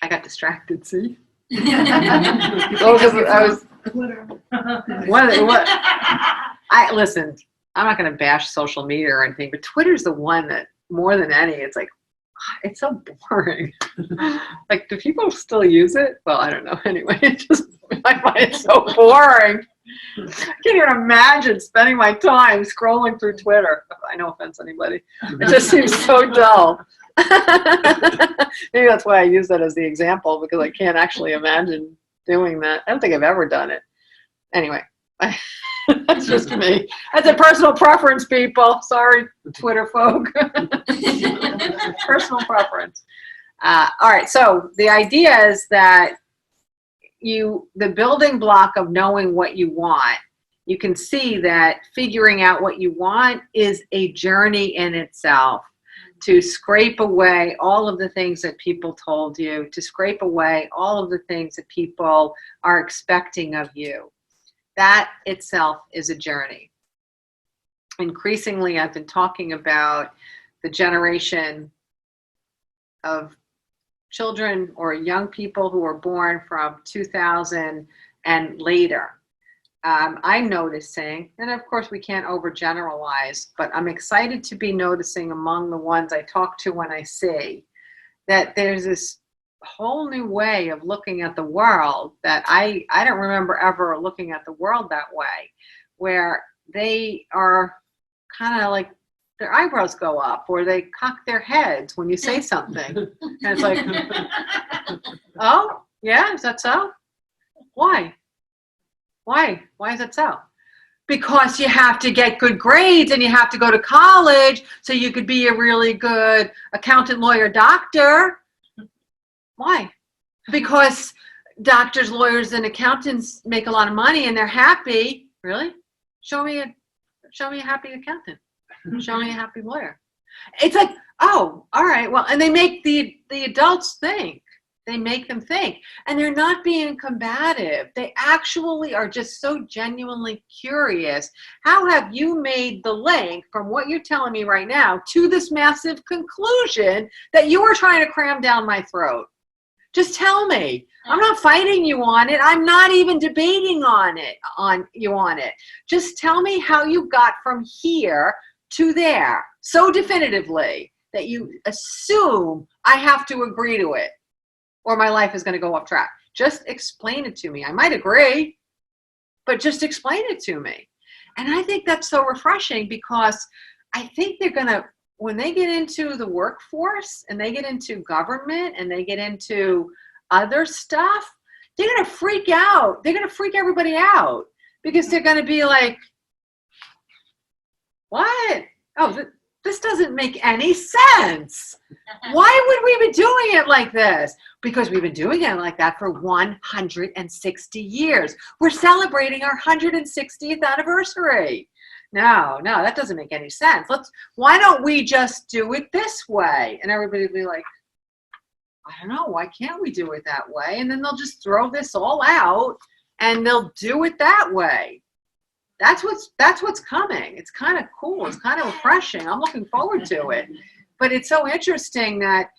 got distracted, see? Listen, I'm not gonna bash social media or anything, but Twitter's the one that, more than any, it's like, it's so boring. Like, do people still use it? Well, I don't know, anyway, I find it so boring. I can't even imagine spending my time scrolling through Twitter. No offense, anybody. It just seems so dull. Maybe that's why I use that as the example, because I can't actually imagine doing that. I don't think I've ever done it. Anyway, that's just me. That's a personal preference, people. Sorry, Twitter folk. Personal preference. All right, so the idea is that the building block of knowing what you want, you can see that figuring out what you want is a journey in itself, to scrape away all of the things that people told you, to scrape away all of the things that people are expecting of you. That itself is a journey. Increasingly, I've been talking about the generation of children or young people who were born from 2000 and later. I'm noticing, and of course we can't overgeneralize, but I'm excited to be noticing among the ones I talk to when I see that there's this whole new way of looking at the world that I don't remember ever looking at the world that way, where they are kind of like, their eyebrows go up or they cock their heads when you say something. And it's like, oh, yeah, is that so? Why? Why is that so? Because you have to get good grades and you have to go to college so you could be a really good accountant, lawyer, doctor. Why? Because doctors, lawyers, and accountants make a lot of money and they're happy. Really? Show me a happy accountant. Show me a happy lawyer. It's like, oh, all right, well, and they make the adults think. They make them think. And they're not being combative. They actually are just so genuinely curious. How have you made the link from what you're telling me right now to this massive conclusion that you were trying to cram down my throat? Just tell me. I'm not fighting you on it. I'm not even debating on it. Just tell me how you got from here to there so definitively that you assume I have to agree to it or my life is going to go off track. Just explain it to me. I might agree, but just explain it to me. And I think that's so refreshing because I think they're going to, when they get into the workforce and they get into government and they get into other stuff, they're going to freak out. They're going to freak everybody out because they're going to be like, what? Oh, this doesn't make any sense. Why would we be doing it like this? Because we've been doing it like that for 160 years. We're celebrating our 160th anniversary. No, that doesn't make any sense. Why don't we just do it this way? And everybody will be like, I don't know, why can't we do it that way? And then they'll just throw this all out and they'll do it that way. That's what's coming. It's kind of cool. It's kind of refreshing. I'm looking forward to it. But it's so interesting that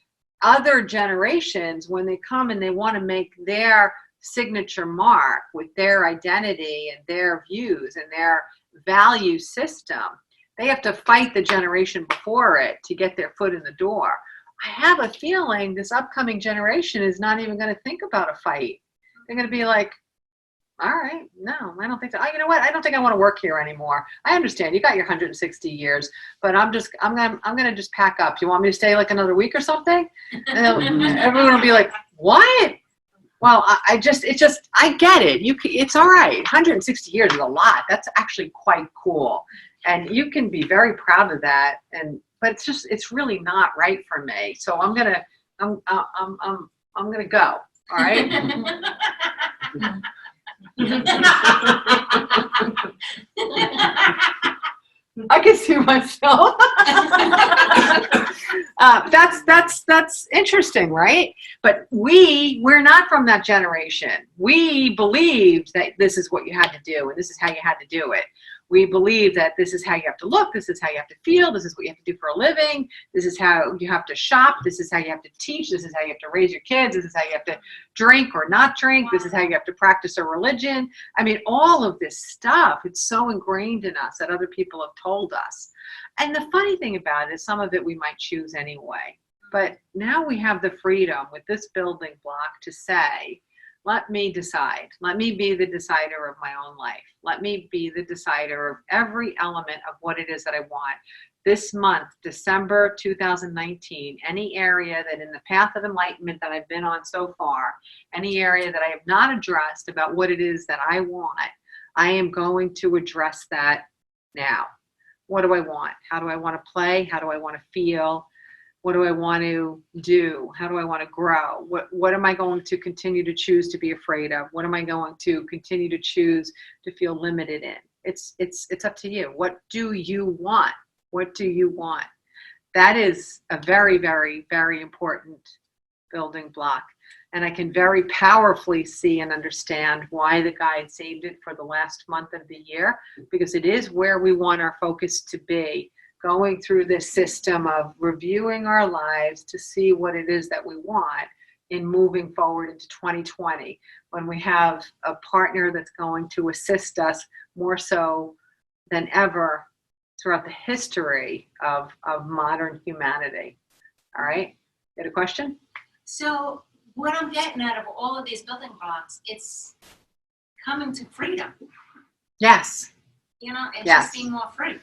other generations, when they come and they want to make their signature mark with their identity and their views and their value system, they have to fight the generation before it to get their foot in the door. I have a feeling this upcoming generation is not even going to think about a fight. They're going to be like, all right, no, I don't think so. You know what? I don't think I want to work here anymore. I understand you got your 160 years, but I'm gonna just pack up. You want me to stay like another week or something? And everyone will be like, what? Well, I get it. It's all right. 160 years is a lot. That's actually quite cool. And you can be very proud of that. But it's really not right for me. So I'm going to go. All right. I can see myself. That's interesting, right? But we're not from that generation. We believed that this is what you had to do, and this is how you had to do it. We believe that this is how you have to look, this is how you have to feel, this is what you have to do for a living, this is how you have to shop, this is how you have to teach, this is how you have to raise your kids, this is how you have to drink or not drink, this is how you have to practice a religion. I mean, all of this stuff, it's so ingrained in us that other people have told us. And the funny thing about it is some of it we might choose anyway. But now we have the freedom with this building block to say, let me decide. Let me be the decider of my own life. Let me be the decider of every element of what it is that I want. This month, December 2019, any area that in the path of enlightenment that I've been on so far, any area that I have not addressed about what it is that I want, I am going to address that now. What do I want? How do I want to play? How do I want to feel? What do I want to do? How do I want to grow? What am I going to continue to choose to be afraid of? What am I going to continue to choose to feel limited in? It's up to you. What do you want? What do you want? That is a very, very, very important building block. And I can very powerfully see and understand why the guide saved it for the last month of the year, because it is where we want our focus to be. Going through this system of reviewing our lives to see what it is that we want in moving forward into 2020, when we have a partner that's going to assist us more so than ever throughout the history of modern humanity. All right, you got a question? So what I'm getting out of all of these building blocks, it's coming to freedom. Yes. You know, and Yes. just being more free.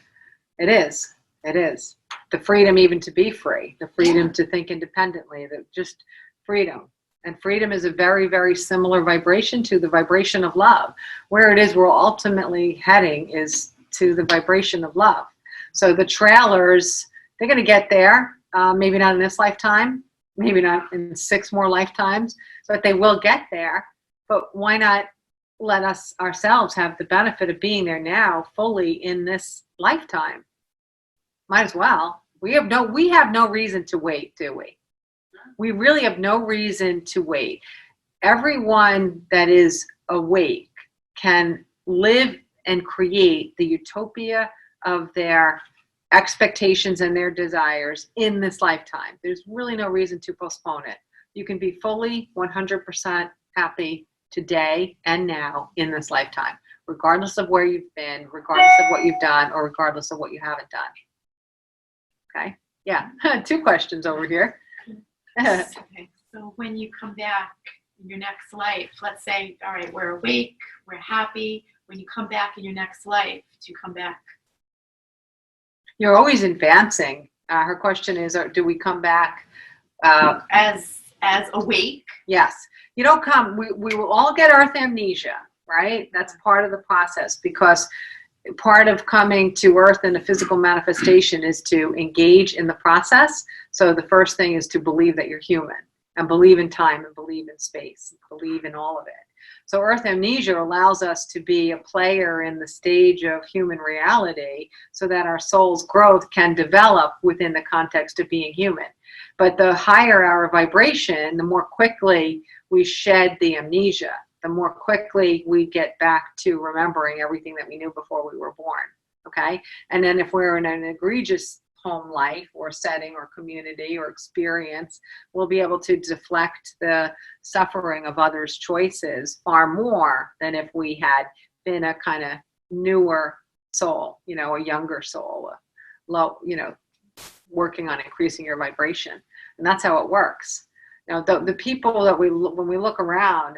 It is. It is. The freedom even to be free, the freedom to think independently, just freedom. And freedom is a very, very similar vibration to the vibration of love. Where it is we're ultimately heading is to the vibration of love. So the trailers, they're going to get there, maybe not in this lifetime, maybe not in 6 more lifetimes, but they will get there. But why not let us ourselves have the benefit of being there now fully in this lifetime? Might as well. We have no reason to wait, do we? We really have no reason to wait. Everyone that is awake can live and create the utopia of their expectations and their desires in this lifetime. There's really no reason to postpone it. You can be fully 100% happy today and now in this lifetime, regardless of where you've been, regardless of what you've done, or regardless of what you haven't done. Okay. Yeah. 2 questions over here. Okay. So when you come back in your next life, let's say, all right, we're awake, we're happy. When you come back in your next life, do you come back? You're always advancing. Her question is, do we come back As awake? Yes. You don't come, we will all get earth amnesia, right? That's part of the process, because part of coming to earth in a physical manifestation is to engage in the process. So the first thing is to believe that you're human, and believe in time, and believe in space, and believe in all of it. So earth amnesia allows us to be a player in the stage of human reality so that our soul's growth can develop within the context of being human. But the higher our vibration, the more quickly we shed the amnesia, the more quickly we get back to remembering everything that we knew before we were born, okay? And then if we're in an egregious home life or setting or community or experience, we'll be able to deflect the suffering of others' choices far more than if we had been a kind of newer soul, you know, a younger soul, a low, you know, working on increasing your vibration. And that's how it works. You know, the people that when we look around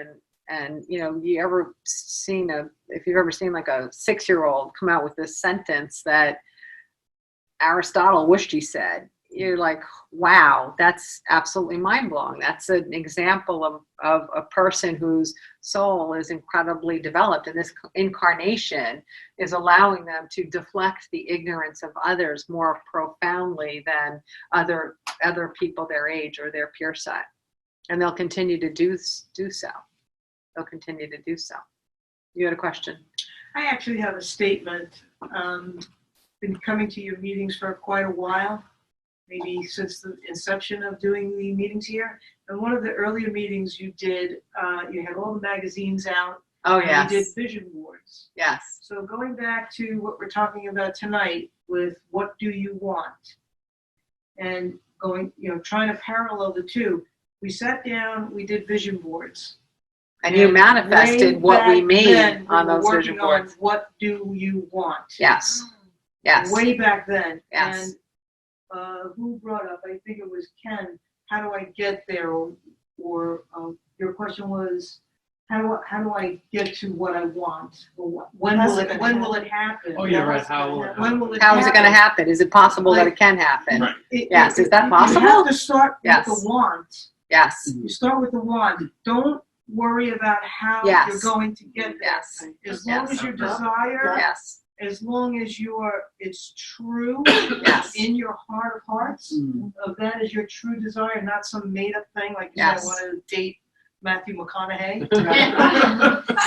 and you know, if you've ever seen like a 6-year-old come out with this sentence that Aristotle wished he said, you're like, wow, that's absolutely mind-blowing. That's an example of a person whose soul is incredibly developed, and this incarnation is allowing them to deflect the ignorance of others more profoundly than other people their age or their peer set. And they'll continue to do so. They'll continue to do so. You had a question? I actually have a statement. Been coming to your meetings for quite a while, maybe since the inception of doing the meetings here. And one of the earlier meetings you did, you had all the magazines out. Oh, and yes. you did vision boards. Yes. So going back to what we're talking about tonight with what do you want? And going, trying to parallel the two. We sat down, we did vision boards. And you manifested way what we back made then, on we were those vision working on boards. what do you want? Yes. Yes. Way back then. Yes. And who brought up, I think it was Ken, how do I get there? Or your question was, how do I get to what I want? Or when will it happen? Oh, yeah, right. How will it happen? When will it How is it going to happen? Is it possible that Like- it can happen? Right. Yes, is that You possible? have to start Yes. with the want. Yes. You start with the want. Don't worry about how Yes. you're going to get there. Yes. As long Yes. as your desire, Yes. as long as it's true Yes. in your heart of hearts, of that is your true desire, not some made up thing like you said, Yes. I want to date Matthew McConaughey.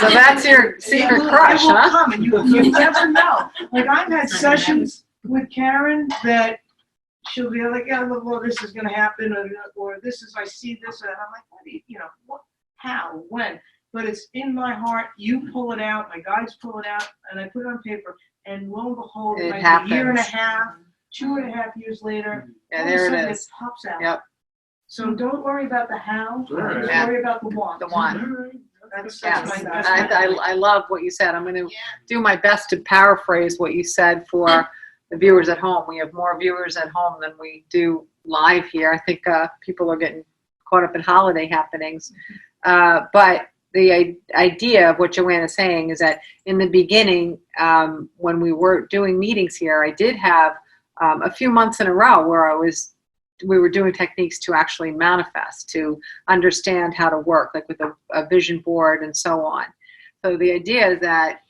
So that's your secret crush, It will huh? come, and you never know. Like I've had sessions with Karen that she'll be like, yeah, well, this is going to happen, or this is, I see this, and I'm like, what do you know, what, how, when? But it's in my heart. You pull it out, my guides pull it out, and I put it on paper, and lo and behold, It like a year and a happens. half, 2.5 years later, Yeah, all of a there sudden it is. pops out. Yep. So don't worry about the how, Right. just Yeah. worry about the want. The want. That's Yes. my I love what you said. I'm going to do my best to paraphrase what you said for the viewers at home. We have more viewers at home than we do live here. I think people are getting caught up in holiday happenings. But the idea of what Joanne is saying is that in the beginning, when we were doing meetings here, I did have a few months in a row where we were doing techniques to actually manifest, to understand how to work, like with a vision board and so on. So the idea is that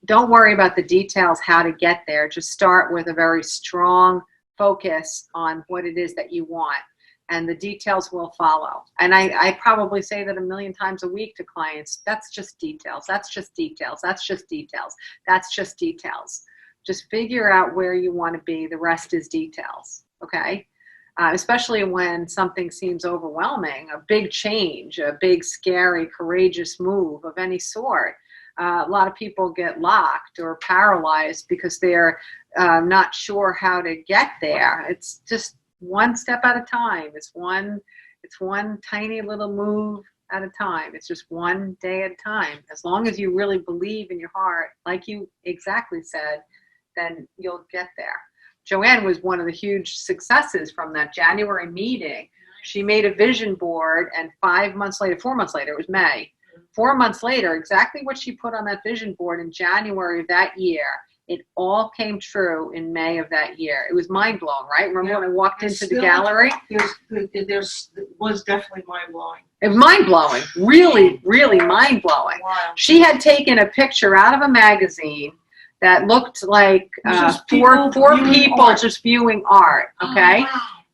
don't worry about the details, how to get there. Just start with a very strong focus on what it is that you want, and the details will follow. And I probably say that 1,000,000 times a week to clients. That's just details. That's just details. That's just details. That's just details. Just figure out where you want to be. The rest is details. Okay? Especially when something seems overwhelming, a big change, a big, scary, courageous move of any sort. A lot of people get locked or paralyzed because they're not sure how to get there. It's just one step at a time. It's one tiny little move at a time. It's just one day at a time. As long as you really believe in your heart, like you exactly said, then you'll get there. Joanne was one of the huge successes from that January meeting. She made a vision board, and 4 months later, it was May, 4 months later, exactly what she put on that vision board in January of that year, it all came true in May of that year. It was mind-blowing, right? Remember when I walked into the gallery? It was definitely mind-blowing. It was mind-blowing, really, really mind-blowing. Wow. She had taken a picture out of a magazine that looked like Just four people viewing people art. just viewing art, okay?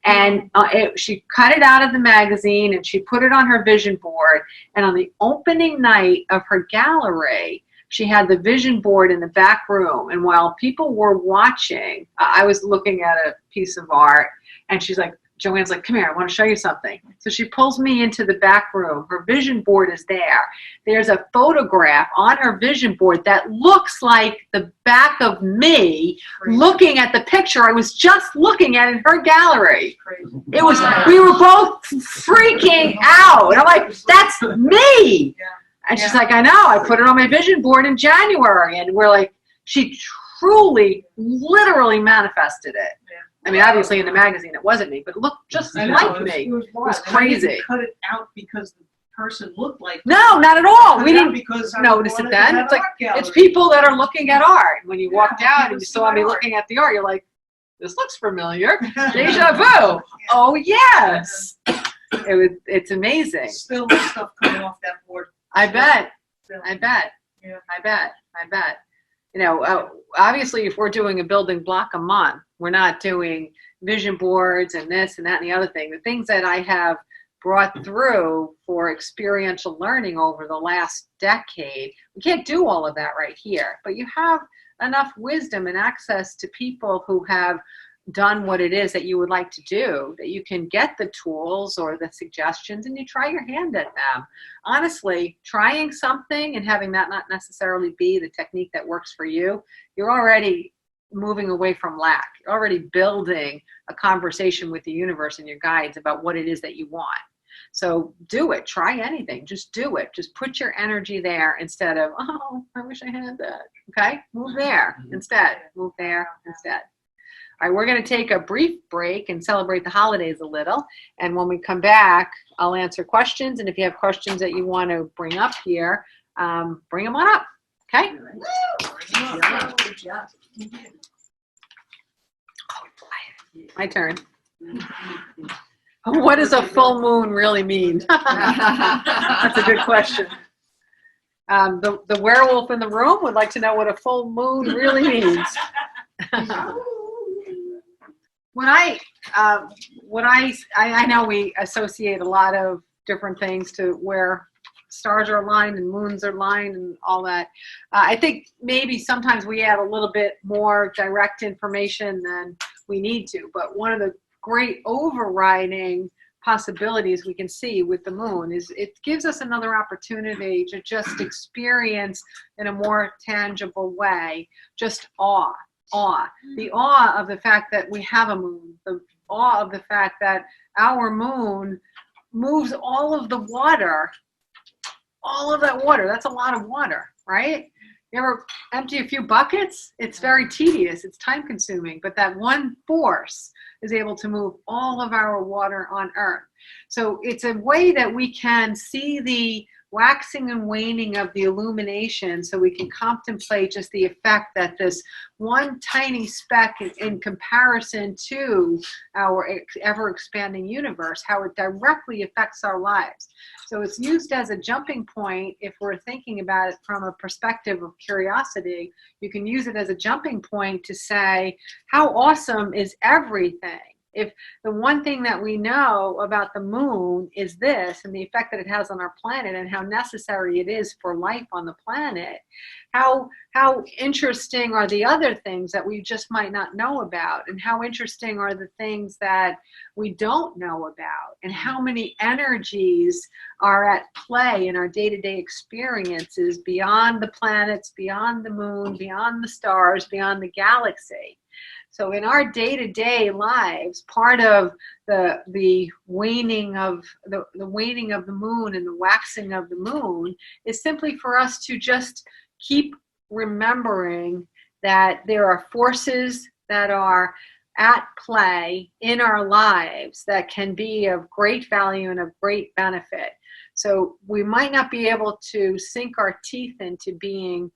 And she cut it out of the magazine and she put it on her vision board. And on the opening night of her gallery, she had the vision board in the back room. And while people were watching, I was looking at a piece of art, and she's like, Joanne's like, come here, I want to show you something. So she pulls me into the back room. Her vision board is there. There's a photograph on her vision board that looks like the back of me looking at the picture I was just looking at in her gallery. Crazy. It was, we were both freaking out. I'm like, that's me. Yeah. And she's like, I know, I put it on my vision board in January. And we're like, she truly, literally manifested it. Yeah. I mean, obviously in the magazine it wasn't me, but it looked just I know, like it me. was It was wild. And I didn't crazy. cut it out because the person looked like No, not at all. Cut We it out didn't because I notice it wanted to then. have It's like, art gallery. it's people that are looking at art. When you walked Yeah, out and people you see saw me my art. looking at the art, you're like, this looks familiar. Deja vu. Oh, yes. It's amazing. Still the stuff coming off that board. I bet. Still. I bet. Yeah. I bet. You know, obviously, if we're doing a building block a month, we're not doing vision boards and this and that and the other thing. The things that I have brought through for experiential learning over the last decade, we can't do all of that right here. But you have enough wisdom and access to people who have done what it is that you would like to do, that you can get the tools or the suggestions and you try your hand at them. Honestly, trying something and having that not necessarily be the technique that works for you, you're already moving away from lack. You're already building a conversation with the universe and your guides about what it is that you want. So do it. Try anything. Just do it. Just put your energy there instead of, oh, I wish I had that. Okay? Move there instead. Move there instead. All right, we're going to take a brief break and celebrate the holidays a little. And when we come back, I'll answer questions. And if you have questions that you want to bring up here, bring them on up. Okay? Good job. My turn. What does a full moon really mean? That's a good question. The werewolf in the room would like to know what a full moon really means. I know we associate a lot of different things to where stars are aligned and moons are aligned and all that. I think maybe sometimes we add a little bit more direct information than we need to, but one of the great overriding possibilities we can see with the moon is it gives us another opportunity to just experience in a more tangible way, just awe. The awe of the fact that we have a moon, the awe of the fact that our moon moves all of the water, all of that water. That's a lot of water, right? You ever empty a few buckets? It's very tedious, it's time consuming, but that one force is able to move all of our water on Earth. So it's a way that we can see the waxing and waning of the illumination so we can contemplate just the effect that this one tiny speck in comparison to our ever-expanding universe, how it directly affects our lives. So it's used as a jumping point if we're thinking about it from a perspective of curiosity. You can use it as a jumping point to say, how awesome is everything? If the one thing that we know about the moon is this and the effect that it has on our planet and how necessary it is for life on the planet, how interesting are the other things that we just might not know about, and how interesting are the things that we don't know about, and how many energies are at play in our day-to-day experiences beyond the planets, beyond the moon, beyond the stars, beyond the galaxy. So in our day-to-day lives, part of the waning of the waning of the moon and the waxing of the moon is simply for us to just keep remembering that there are forces that are at play in our lives that can be of great value and of great benefit. So we might not be able to sink our teeth into being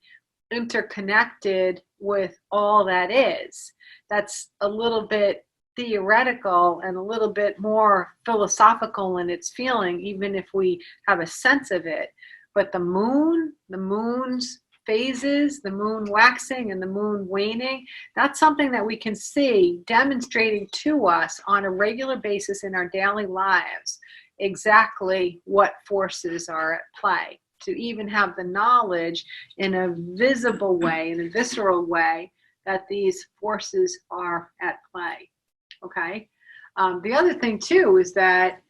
interconnected with all that is. That's a little bit theoretical and a little bit more philosophical in its feeling, even if we have a sense of it. But the moon, the moon's phases, the moon waxing and the moon waning, that's something that we can see demonstrating to us on a regular basis in our daily lives exactly what forces are at play. To even have the knowledge in a visible way, in a visceral way, that these forces are at play. Okay. The other thing too is that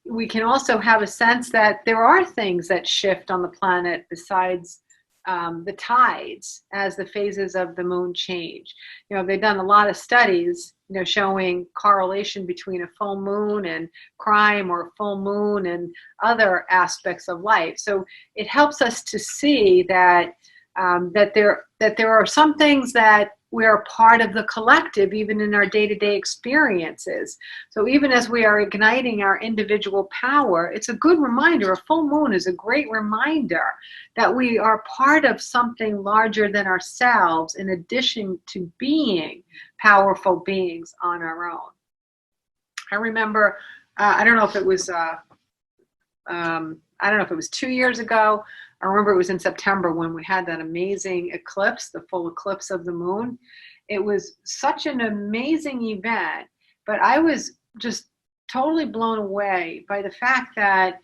we can also have a sense that there are things that shift on the planet besides the tides as the phases of the moon change. You know, they've done a lot of studies, you know, showing correlation between a full moon and crime, or a full moon and other aspects of life. So it helps us to see that that there are some things that we are part of the collective, even in our day-to-day experiences. So even as we are igniting our individual power, it's a good reminder. A full moon is a great reminder that we are part of something larger than ourselves, in addition to being powerful beings on our own. I remember, I don't know if it was 2 years ago. I remember it was in September when we had that amazing eclipse, the full eclipse of the moon. It was such an amazing event, but I was just totally blown away by the fact that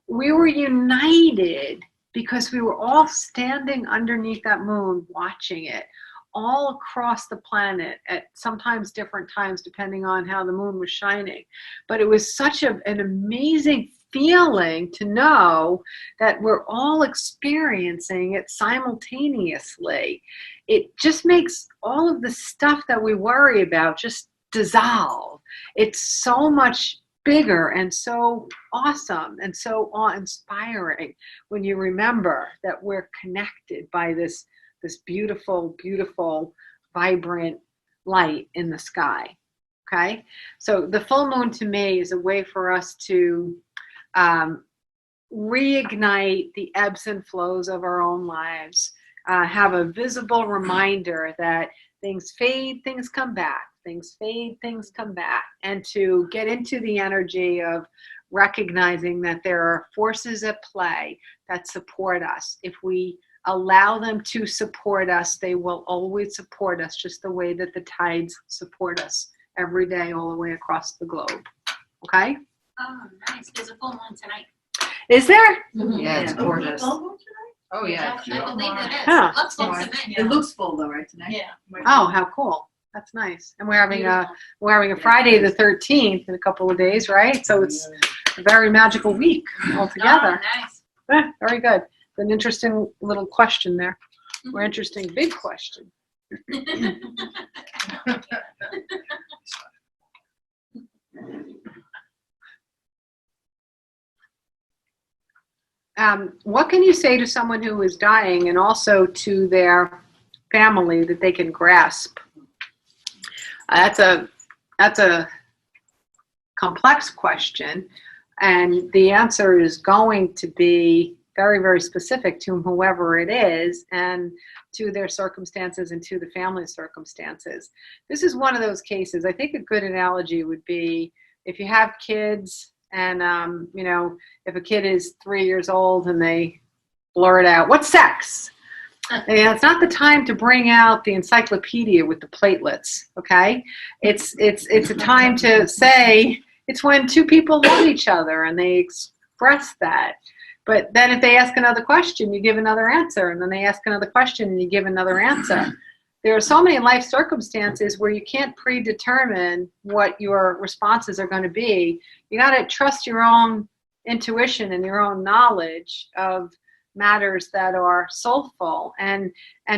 we were united because we were all standing underneath that moon watching it all across the planet at sometimes different times depending on how the moon was shining. But it was such an amazing feeling to know that we're all experiencing it simultaneously. It just makes all of the stuff that we worry about just dissolve. It's so much bigger and so awesome and so awe-inspiring when you remember that we're connected by this beautiful, beautiful, vibrant light in the sky. Okay? So the full moon to me is a way for us to reignite the ebbs and flows of our own lives, have a visible reminder that things fade, things come back, things fade, things come back, and to get into the energy of recognizing that there are forces at play that support us. If we allow them to support us, they will always support us, just the way that the tides support us every day all the way across the globe. Okay? Oh, nice. There's a full moon tonight. Is there? Yeah, it's gorgeous. Oh, yeah. I believe it is. Huh. It looks full tonight. It looks full though, right, tonight? Yeah. Oh, how cool. That's nice. And we're having a Friday the 13th in a couple of days, right? So it's a very magical week altogether. Oh, nice. Very good. An interesting little question there. Or interesting big question. What can you say to someone who is dying and also to their family that they can grasp? That's a complex question, and the answer is going to be very, very specific to whoever it is and to their circumstances and to the family's circumstances. This is one of those cases. I think a good analogy would be if you have kids and, if a kid is 3 years old and they blurt out, "What's sex?" And it's not the time to bring out the encyclopedia with the platelets, okay? It's a time to say, it's when two people love each other and they express that. But then if they ask another question, you give another answer. And then they ask another question and you give another answer. There are so many life circumstances where you can't predetermine what your responses are going to be. You got to trust your own intuition and your own knowledge of matters that are soulful, and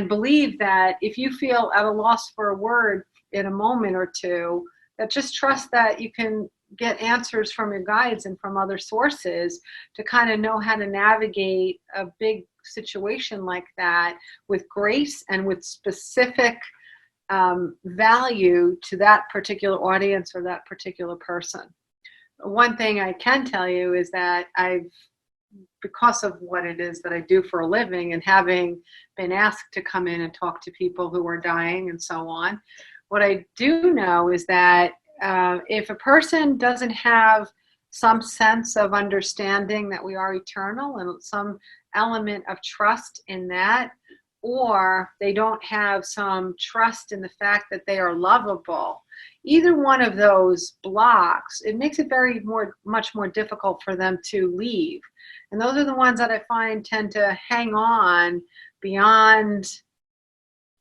believe that if you feel at a loss for a word in a moment or two, that just trust that you can get answers from your guides and from other sources to kind of know how to navigate a big situation like that with grace and with specific value to that particular audience or that particular person. One thing I can tell you is that because of what it is that I do for a living and having been asked to come in and talk to people who are dying and so on, what I do know is that if a person doesn't have some sense of understanding that we are eternal and some element of trust in that, or they don't have some trust in the fact that they are lovable, either one of those blocks, it makes it much more difficult for them to leave. And those are the ones that I find tend to hang on beyond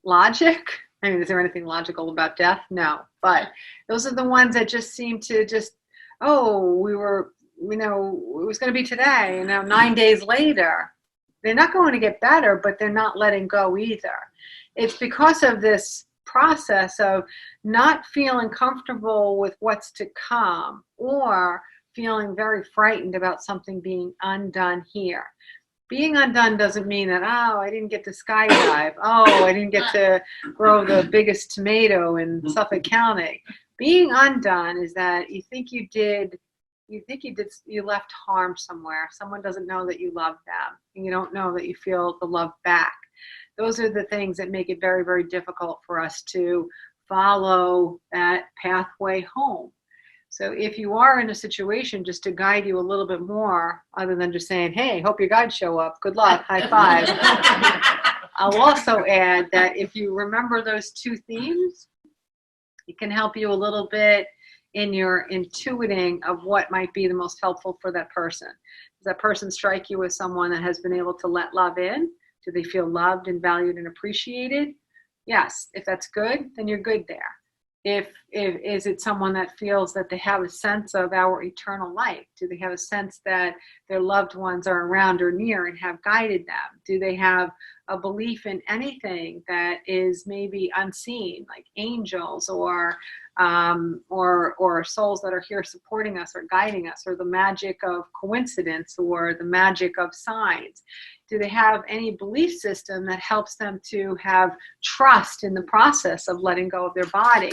logic. I mean, is there anything logical about death? No. But those are the ones that just seem to it was going to be today, and now 9 days later, they're not going to get better, but they're not letting go either. It's because of this process of not feeling comfortable with what's to come, or feeling very frightened about something being undone here. Being undone doesn't mean that, oh, I didn't get to skydive. Oh, I didn't get to grow the biggest tomato in Suffolk County. Being undone is that you left harm somewhere. Someone doesn't know that you love them, and you don't know that you feel the love back. Those are the things that make it very, very difficult for us to follow that pathway home. So if you are in a situation, just to guide you a little bit more, other than just saying, hey, hope your guides show up, good luck, high five. I'll also add that if you remember those two themes, it can help you a little bit in your intuiting of what might be the most helpful for that person. Does that person strike you as someone that has been able to let love in? Do they feel loved and valued and appreciated? Yes. If that's good, then you're good there. If is it someone that feels that they have a sense of our eternal life? Do they have a sense that their loved ones are around or near and have guided them? Do they have a belief in anything that is maybe unseen, like angels or souls that are here supporting us or guiding us, or the magic of coincidence or the magic of signs? Do they have any belief system that helps them to have trust in the process of letting go of their body?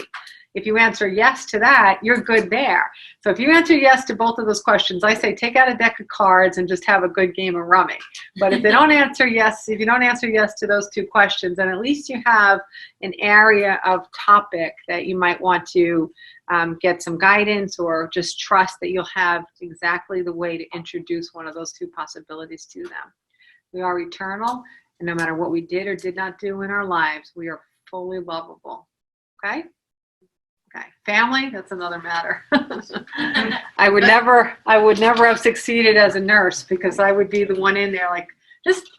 If you answer yes to that, you're good there. So if you answer yes to both of those questions, I say take out a deck of cards and just have a good game of rummy. But if you don't answer yes to those two questions, then at least you have an area of topic that you might want to get some guidance, or just trust that you'll have exactly the way to introduce one of those two possibilities to them. We are eternal, and no matter what we did or did not do in our lives, we are fully lovable. Okay? Okay. Family, that's another matter. I would never have succeeded as a nurse, because I would be the one in there like, just,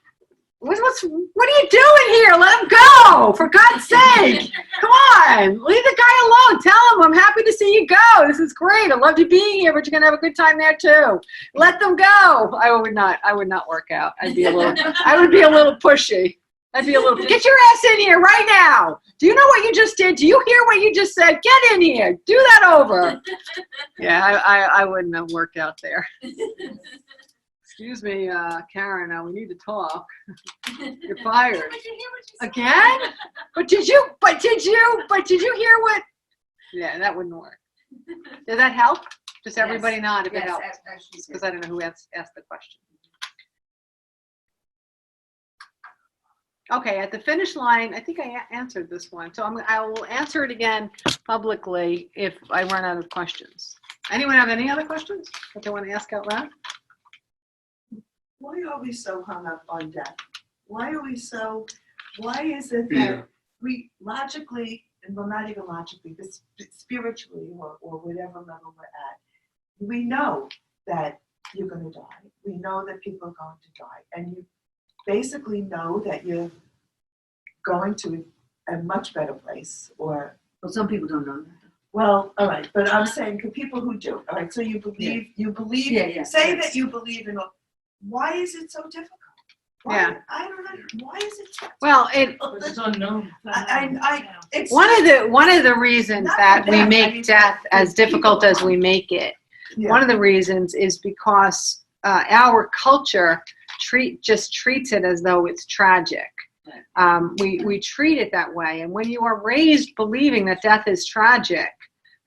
what are you doing here? Let him go, for God's sake. Come on, leave the guy alone. Tell him I'm happy to see you go. This is great. I loved you being here, but you're gonna have a good time there too. Let them go. I would not work out. I would be a little pushy. I'd be a little, get your ass in here right now. Do you know what you just did? Do you hear what you just said? Get in here. Do that over. Yeah, I wouldn't have worked out there. Excuse me, Karen, we need to talk. You're fired. Again? But did you hear what? Yeah, that wouldn't work. Does that help? Just everybody nod if it helps. Because I don't know who asked the question. Okay, at the finish line, I think I answered this one. So I will answer it again publicly if I run out of questions. Anyone have any other questions that they want to ask out loud? Why are we so hung up on death? Why is it Fear. that we logically, and well, not even logically, but spiritually or whatever level we're at, we know that you're going to die. We know that people are going to die. And you basically know that you're going to a much better place, or Well, some people don't know that. well, all right, but I'm saying for people who do, all right, so you believe, say that you believe in, why is it so difficult? Why, Yeah. I don't know, why is it so Well, It's unknown. it's one of the reasons Not that for we death, I make mean, death for as difficult people. as we make it, Yeah. one of the reasons is because our culture treats it as though it's tragic. We treat it that way, and when you are raised believing that death is tragic,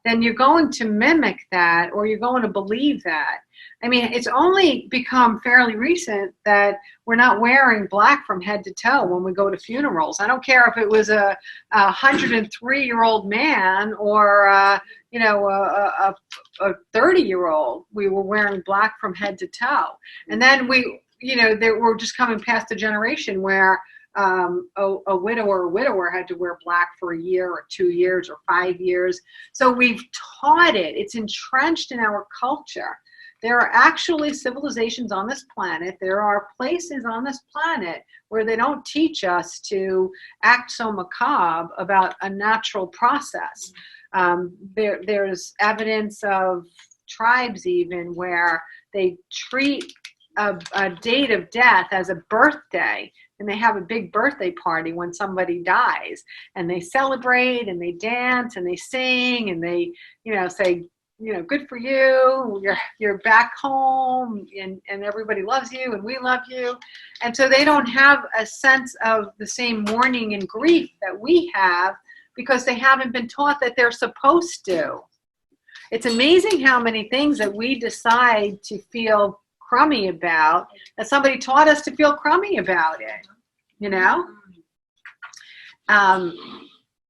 then you're going to mimic that, or you're going to believe that. I mean, it's only become fairly recent that we're not wearing black from head to toe when we go to funerals. I don't care if it was a 103-year-old man or a 30-year-old. We were wearing black from head to toe, and then we're just coming past a generation where a widower had to wear black for a year or 2 years or 5 years. So we've taught it. It's entrenched in our culture. There are actually civilizations on this planet. There are places on this planet where they don't teach us to act so macabre about a natural process. There's evidence of tribes even where they treat a date of death as a birthday, and they have a big birthday party when somebody dies, and they celebrate and they dance and they sing and they say good for you. You're back home and everybody loves you and we love you. And so they don't have a sense of the same mourning and grief that we have because they haven't been taught that they're supposed to. It's amazing how many things that we decide to feel crummy about, that somebody taught us to feel crummy about it,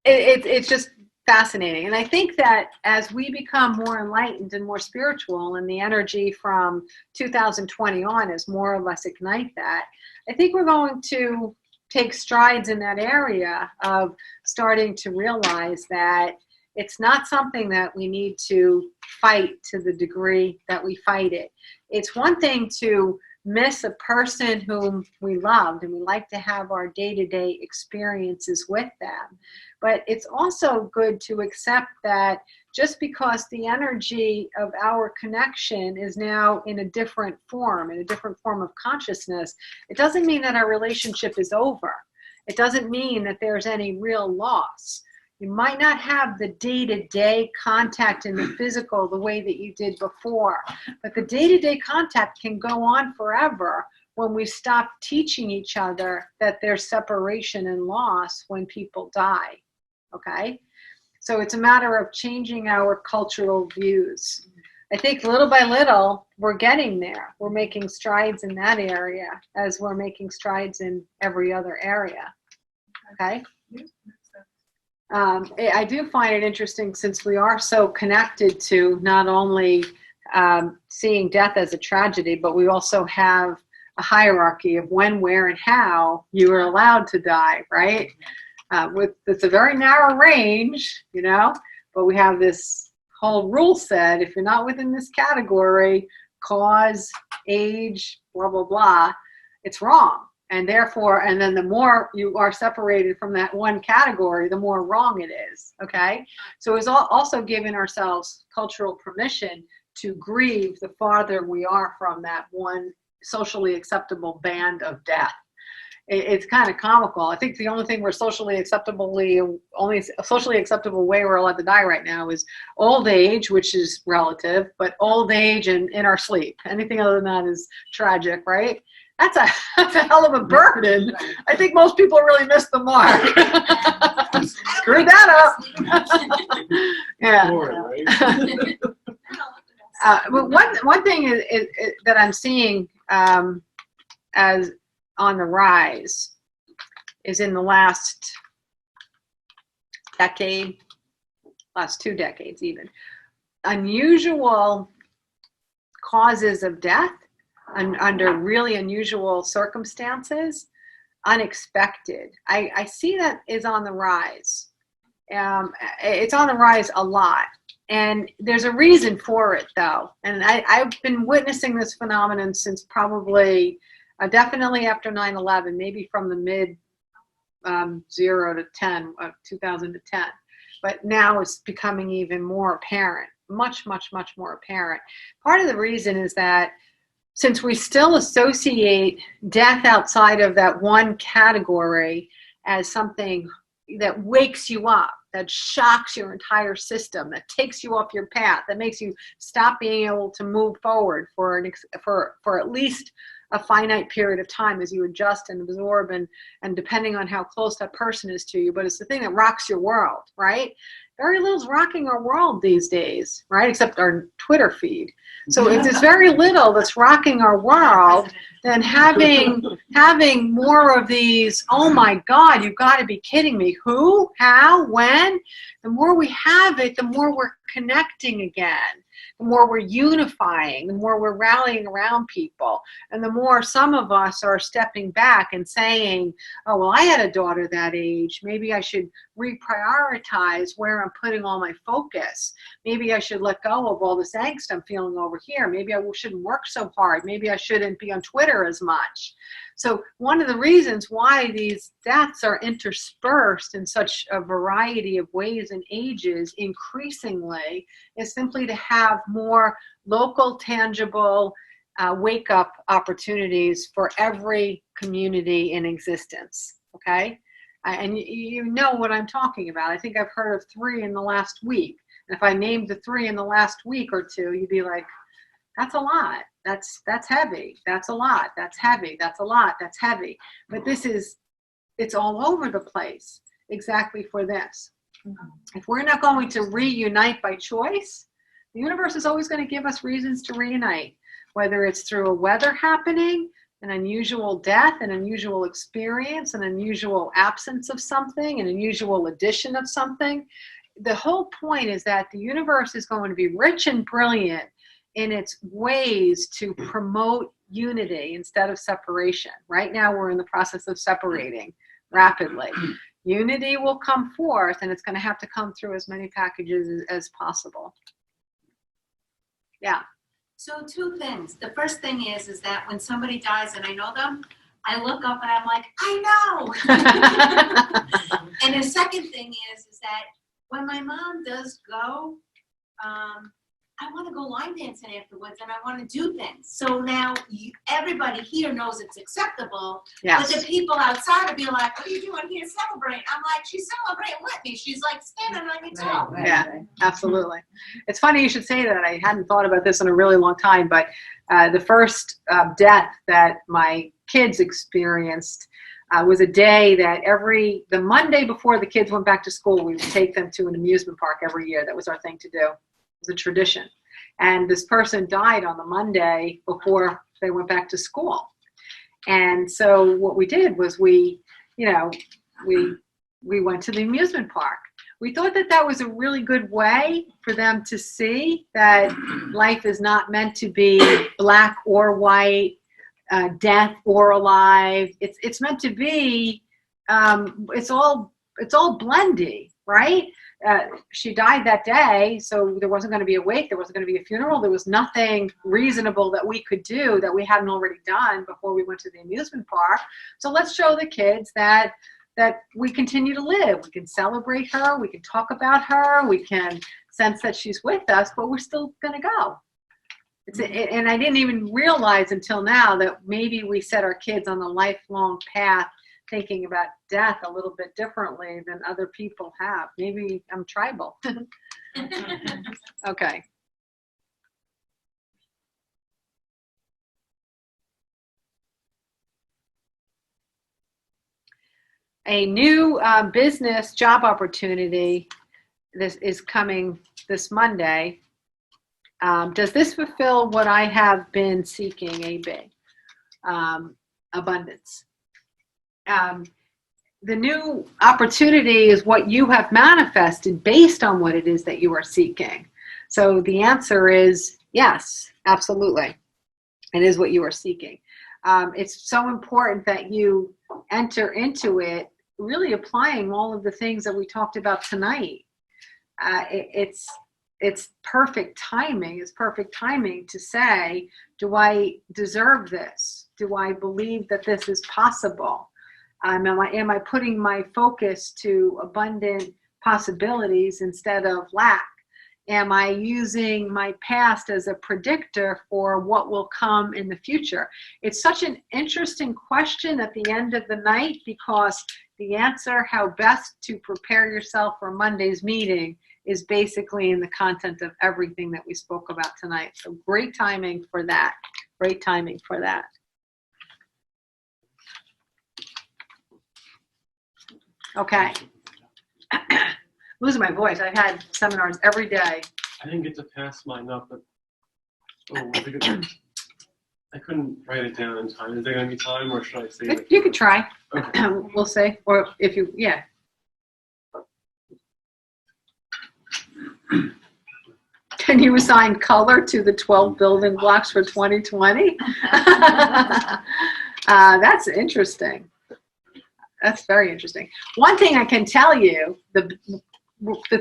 It's just fascinating. And I think that as we become more enlightened and more spiritual, and the energy from 2020 on is more or less ignite that, I think we're going to take strides in that area of starting to realize that it's not something that we need to fight to the degree that we fight it. It's one thing to miss a person whom we loved and we like to have our day-to-day experiences with them. But it's also good to accept that just because the energy of our connection is now in a different form of consciousness, it doesn't mean that our relationship is over. It doesn't mean that there's any real loss. You might not have the day-to-day contact in the physical the way that you did before, but the day-to-day contact can go on forever when we stop teaching each other that there's separation and loss when people die, okay? So it's a matter of changing our cultural views. I think little by little, we're getting there. We're making strides in that area as we're making strides in every other area, okay? I do find it interesting, since we are so connected to not only seeing death as a tragedy, but we also have a hierarchy of when, where, and how you are allowed to die, right? It's a very narrow range, but we have this whole rule set. If you're not within this category, cause, age, blah, blah, blah, it's wrong. And therefore, and then the more you are separated from that one category, the more wrong it is, okay? So it's also giving ourselves cultural permission to grieve the farther we are from that one socially acceptable band of death. It's kind of comical. I think the only thing only socially acceptable way we're allowed to die right now is old age, which is relative, but old age and in our sleep. Anything other than that is tragic, right? That's a hell of a burden. I think most people really missed the mark. Screw that up. Yeah. But one thing is that I'm seeing as on the rise is in the last decade, last 2 decades even, unusual causes of death under really unusual circumstances, unexpected. I see that is on the rise. It's on the rise a lot. And there's a reason for it, though. And I've been witnessing this phenomenon since probably, definitely after 9/11, maybe from the mid 0 to 10, 2010. But now it's becoming even more apparent, much, much, much more apparent. Part of the reason is that since we still associate death outside of that one category as something that wakes you up, that shocks your entire system, that takes you off your path, that makes you stop being able to move forward for at least a finite period of time as you adjust and absorb and depending on how close that person is to you. But it's the thing that rocks your world, right? Very little's rocking our world these days, right? Except our Twitter feed. So if there's very little that's rocking our world, then having more of these, oh my God, you've got to be kidding me. Who, how, when? The more we have it, the more we're connecting again. The more we're unifying, the more we're rallying around people. And the more some of us are stepping back and saying, oh, well, I had a daughter that age. Maybe I should reprioritize where I'm putting all my focus. Maybe I should let go of all this angst I'm feeling over here. Maybe I shouldn't work so hard. Maybe I shouldn't be on Twitter as much. So one of the reasons why these deaths are interspersed in such a variety of ways and ages increasingly is simply to have more local, tangible wake-up opportunities for every community in existence, okay? And you know what I'm talking about. I think I've heard of 3 in the last week. And if I named the 3 in the last week or 2, you'd be like, that's a lot. That's heavy. That's a lot. That's heavy. That's a lot. That's heavy. But it's all over the place exactly for this. If we're not going to reunite by choice, the universe is always going to give us reasons to reunite, whether it's through a weather happening, an unusual death, an unusual experience, an unusual absence of something, an unusual addition of something. The whole point is that the universe is going to be rich and brilliant in its ways to promote unity instead of separation. Right now, we're in the process of separating rapidly. Unity will come forth, and it's going to have to come through as many packages as possible. Yeah. So 2 things. The first thing is that when somebody dies and I know them, I look up and I'm like, I know. And the second thing is that when my mom does go, I want to go line dancing afterwards, and I want to do things. So now everybody here knows it's acceptable. Yes. But the people outside will be like, what are you doing here celebrating? I'm like, she's celebrating with me. She's like standing on your toe. Yeah, absolutely. It's funny you should say that. I hadn't thought about this in a really long time, but the first death that my kids experienced was a day that the Monday before the kids went back to school, we would take them to an amusement park every year. That was our thing to do. It was a tradition. And this person died on the Monday before they went back to school. And so what we did was we went to the amusement park. We thought that was a really good way for them to see that life is not meant to be black or white, death or alive. It's meant to be, it's all blendy, right? She died that day, so there wasn't going to be a wake, there wasn't going to be a funeral, there was nothing reasonable that we could do that we hadn't already done before we went to the amusement park. So let's show the kids that we continue to live. We can celebrate her, we can talk about her, we can sense that she's with us, but we're still going to go. And I didn't even realize until now that maybe we set our kids on the lifelong path thinking about death a little bit differently than other people have. Maybe I'm tribal. Okay. A new business job opportunity is coming this Monday. Does this fulfill what I have been seeking, AB? Abundance. The new opportunity is what you have manifested based on what it is that you are seeking. So the answer is yes, absolutely. It is what you are seeking. It's so important that you enter into it really applying all of the things that we talked about tonight. It's perfect timing. It's perfect timing to say, do I deserve this? Do I believe that this is possible? Am I putting my focus to abundant possibilities instead of lack? Am I using my past as a predictor for what will come in the future? It's such an interesting question at the end of the night, because the answer, how best to prepare yourself for Monday's meeting, is basically in the content of everything that we spoke about tonight. So great timing for that. Great timing for that. Okay. Losing my voice. I've had seminars every day. I didn't get to pass mine up, but I couldn't write it down in time. Is there going to be time, or should I save it? You could try. Okay. We'll see. Or if you, yeah. Can you assign color to the 12 building blocks for 2020? That's interesting. That's very interesting. One thing I can tell you, the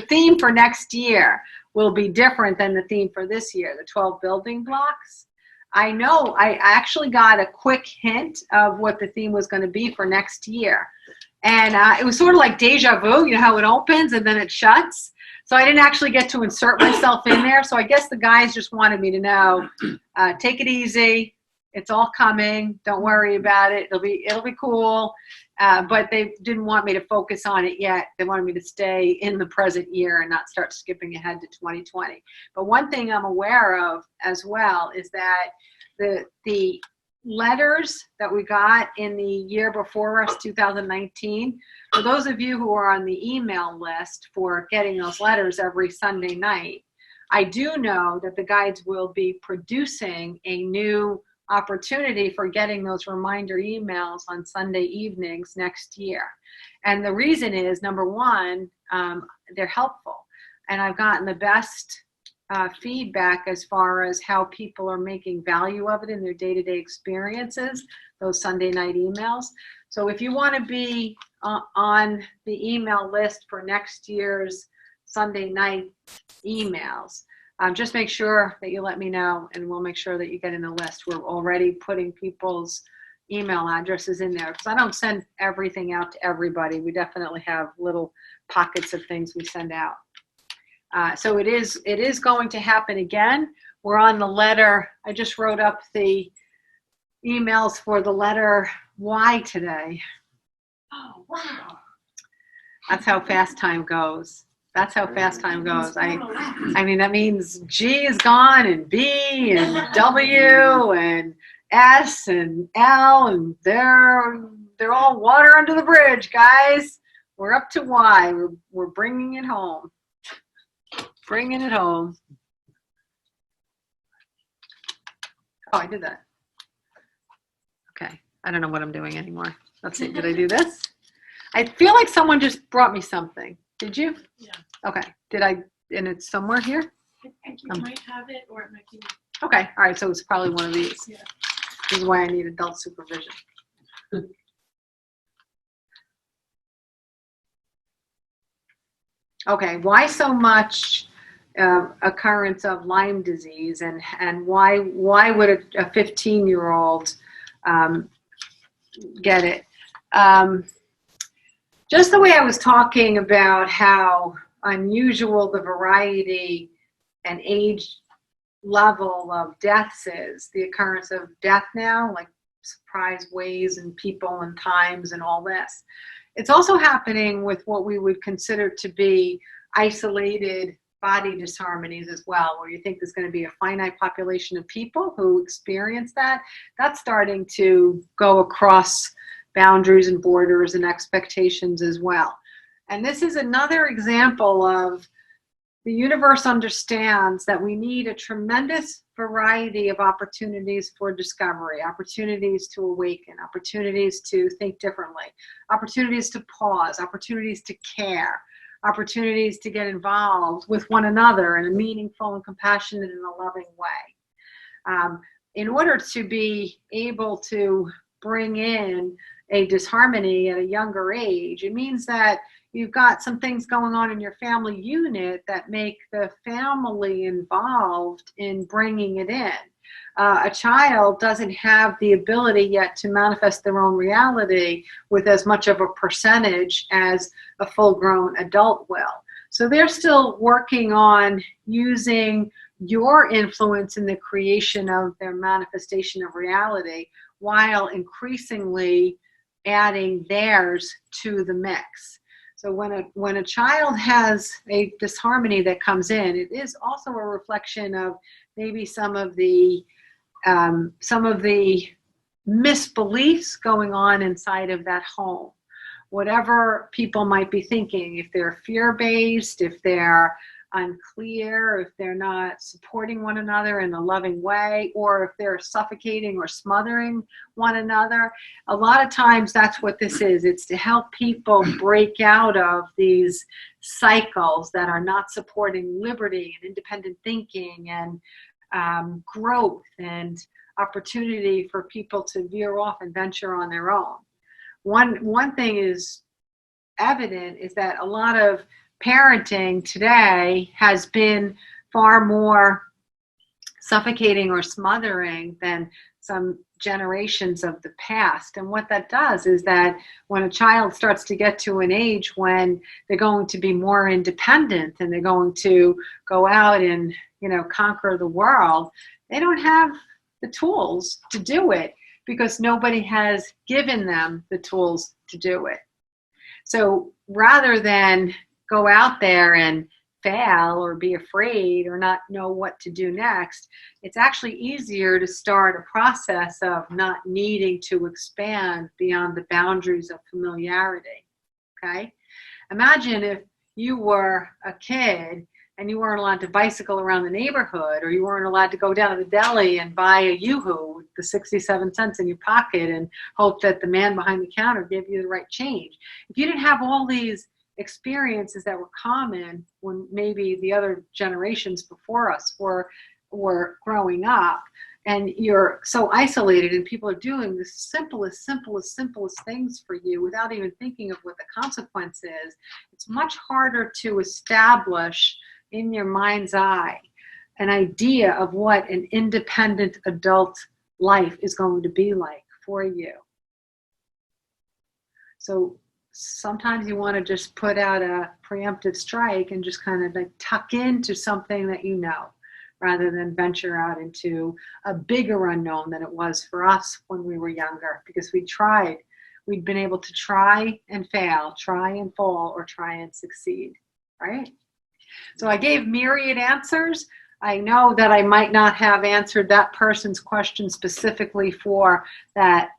theme for next year will be different than the theme for this year, the 12 building blocks. I know I actually got a quick hint of what the theme was going to be for next year. And it was sort of like deja vu, you know how it opens and then it shuts. So I didn't actually get to insert myself in there. So I guess the guys just wanted me to know, take it easy. It's all coming. Don't worry about it. It'll be cool. But they didn't want me to focus on it yet. They wanted me to stay in the present year and not start skipping ahead to 2020. But one thing I'm aware of as well is that the letters that we got in the year before us, 2019, for those of you who are on the email list for getting those letters every Sunday night, I do know that the guides will be producing a new opportunity for getting those reminder emails on Sunday evenings next year. And the reason is, number one, they're helpful. And I've gotten the best feedback as far as how people are making value of it in their day-to-day experiences, those Sunday night emails. So if you want to be on the email list for next year's Sunday night emails, just make sure that you let me know, and we'll make sure that you get in the list. We're already putting people's email addresses in there, because I don't send everything out to everybody. We definitely have little pockets of things we send out. So it is going to happen again. We're on the letter. I just wrote up the emails for the letter Y today. Oh, wow. That's how fast time goes. That's how fast time goes. I mean, that means G is gone, and B and W and S and L, and they're all water under the bridge, guys. We're up to Y. We're bringing it home. Bringing it home. Oh, I did that. Okay. I don't know what I'm doing anymore. Let's see. Did I do this? I feel like someone just brought me something. Did you? Yeah. Okay. Did I? And it's somewhere here? I think you might have it, or it might be. Okay. All right. So it's probably one of these. Yeah. This is why I need adult supervision. Okay. Why so much occurrence of Lyme disease, and why would a 15-year-old get it? Just the way I was talking about how unusual the variety and age level of deaths is, the occurrence of death now, like surprise ways and people and times and all this. It's also happening with what we would consider to be isolated body disharmonies as well, where you think there's going to be a finite population of people who experience that. That's starting to go across boundaries and borders and expectations as well. And this is another example of the universe understands that we need a tremendous variety of opportunities for discovery, opportunities to awaken, opportunities to think differently, opportunities to pause, opportunities to care, opportunities to get involved with one another in a meaningful and compassionate and a loving way. In order to be able to bring in a disharmony at a younger age, it means that you've got some things going on in your family unit that make the family involved in bringing it in. A child doesn't have the ability yet to manifest their own reality with as much of a percentage as a full-grown adult will. So they're still working on using your influence in the creation of their manifestation of reality, while increasingly adding theirs to the mix. So when a child has a disharmony that comes in, it is also a reflection of maybe some of the misbeliefs going on inside of that home. Whatever people might be thinking, if they're fear-based, if they're unclear, if they're not supporting one another in a loving way, or if they're suffocating or smothering one another. A lot of times that's what this is. It's to help people break out of these cycles that are not supporting liberty and independent thinking and growth and opportunity for people to veer off and venture on their own. One thing is evident is that a lot of parenting today has been far more suffocating or smothering than some generations of the past. And what that does is that when a child starts to get to an age when they're going to be more independent and they're going to go out and, conquer the world, they don't have the tools to do it because nobody has given them the tools to do it. So rather than go out there and fail or be afraid or not know what to do next, it's actually easier to start a process of not needing to expand beyond the boundaries of familiarity. Okay? Imagine if you were a kid and you weren't allowed to bicycle around the neighborhood, or you weren't allowed to go down to the deli and buy a Yoo-hoo with the 67 cents in your pocket and hope that the man behind the counter gave you the right change. If you didn't have all these experiences that were common when maybe the other generations before us were growing up, and you're so isolated and people are doing the simplest things for you without even thinking of what the consequence is, it's much harder to establish in your mind's eye an idea of what an independent adult life is going to be like for you. So sometimes you want to just put out a preemptive strike and just kind of like tuck into something that you know, rather than venture out into a bigger unknown than it was for us when we were younger, because we'd been able to try and fail, try and fall, or try and succeed, right? So I gave myriad answers. I know that I might not have answered that person's question specifically for that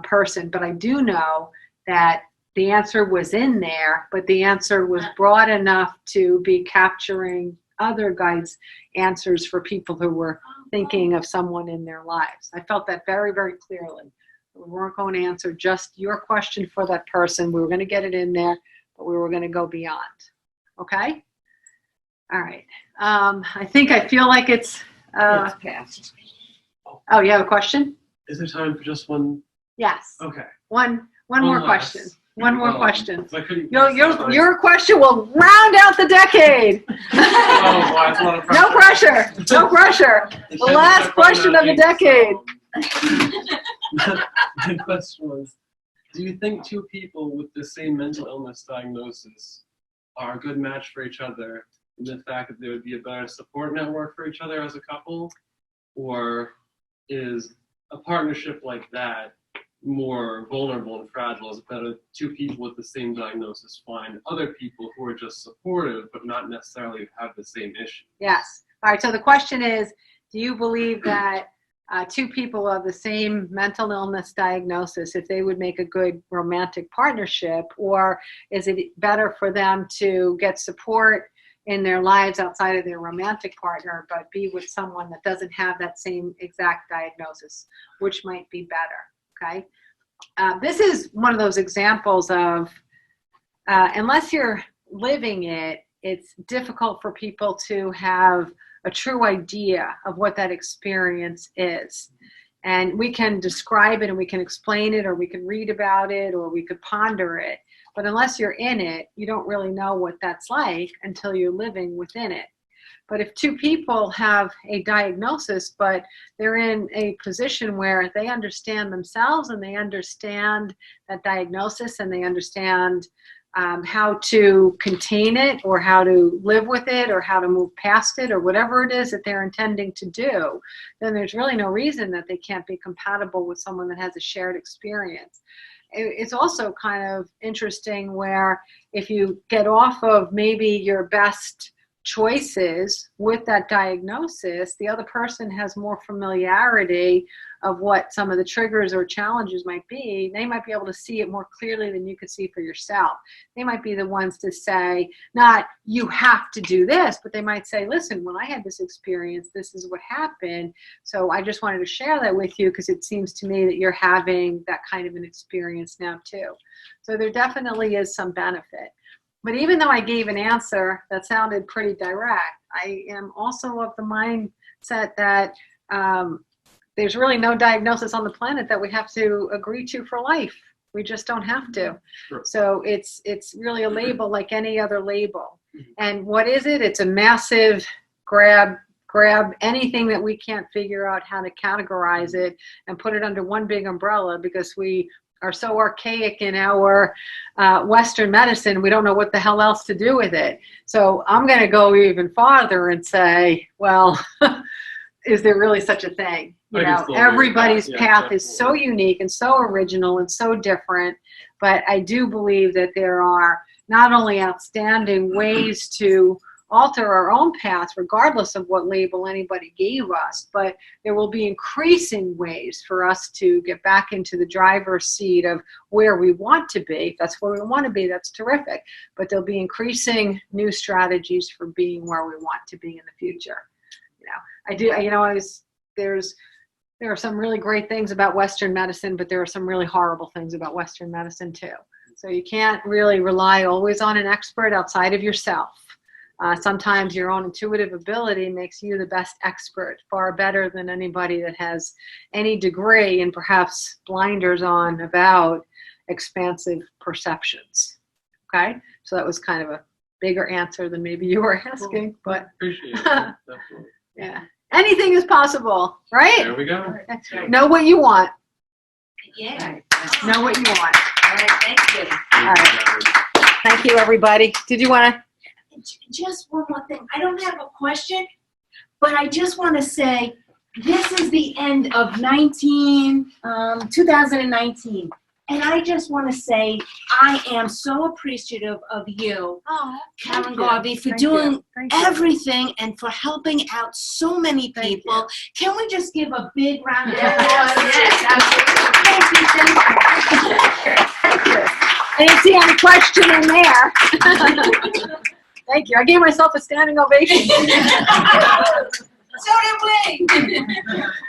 person, but I do know that the answer was in there, but the answer was broad enough to be capturing other guides' answers for people who were thinking of someone in their lives. I felt that very, very clearly. We weren't going to answer just your question for that person. We were going to get it in there, but we were going to go beyond. Okay? All right. I feel like it's Passed. oh, you have a question? Is there time for just one? Yes. Okay. One more last. question. One more question. I couldn't. Your question will round out the decade. Oh, well, it's a lot of pressure. No pressure. No pressure. The last question of the decade. My question was, do you think two people with the same mental illness diagnosis are a good match for each other in the fact that they would be a better support network for each other as a couple? Or is a partnership like that more vulnerable and fragile? Is it better two people with the same diagnosis find other people who are just supportive but not necessarily have the same issue? Yes. All right. So the question is, do you believe that two people of the same mental illness diagnosis, if they would make a good romantic partnership, or is it better for them to get support in their lives outside of their romantic partner, but be with someone that doesn't have that same exact diagnosis? Which might be better? Okay. This is one of those examples of, unless you're living it, it's difficult for people to have a true idea of what that experience is. And we can describe it and we can explain it, or we can read about it, or we could ponder it. But unless you're in it, you don't really know what that's like until you're living within it. But if two people have a diagnosis, but they're in a position where they understand themselves and they understand that diagnosis and they understand how to contain it, or how to live with it, or how to move past it, or whatever it is that they're intending to do, then there's really no reason that they can't be compatible with someone that has a shared experience. It's also kind of interesting where if you get off of maybe your best choices with that diagnosis, the other person has more familiarity of what some of the triggers or challenges might be. They might be able to see it more clearly than you could see for yourself. They might be the ones to say, not you have to do this, but they might say, listen, when I had this experience, this is what happened. So I just wanted to share that with you because it seems to me that you're having that kind of an experience now too. So there definitely is some benefit. But even though I gave an answer that sounded pretty direct, I am also of the mindset that there's really no diagnosis on the planet that we have to agree to for life. We just don't have to. Sure. So it's really a label like any other label. And what is it? It's a massive grab anything that we can't figure out how to categorize it and put it under one big umbrella, because we are so archaic in our Western medicine, we don't know what the hell else to do with it. So I'm going to go even farther and say, well, is there really such a thing? You know, everybody's path is so unique and so original and so different But I do believe that there are not only outstanding ways to alter our own path, regardless of what label anybody gave us, but there will be increasing ways for us to get back into the driver's seat of where we want to be. If that's where we want to be, that's terrific. But there'll be increasing new strategies for being where we want to be in the future. There are some really great things about Western medicine, but there are some really horrible things about Western medicine too. So you can't really rely always on an expert outside of yourself. Sometimes your own intuitive ability makes you the best expert, far better than anybody that has any degree and perhaps blinders on about expansive perceptions. Okay? So that was kind of a bigger answer than maybe you were asking, but Appreciate it. Definitely. yeah. Anything is possible, right? There we go. Know what you want. Yeah. Know what you want. All right, thank you. All right. Thank you, everybody. Did you want to? Just one more thing. I don't have a question, but I just want to say this is the end of 2019. And I just want to say I am so appreciative of you, Karen Garvey, for doing everything and for helping out so many people. Can we just give a big round of applause? Yes, absolutely. I didn't see any question in there. Thank you. I gave myself a standing ovation. So did we.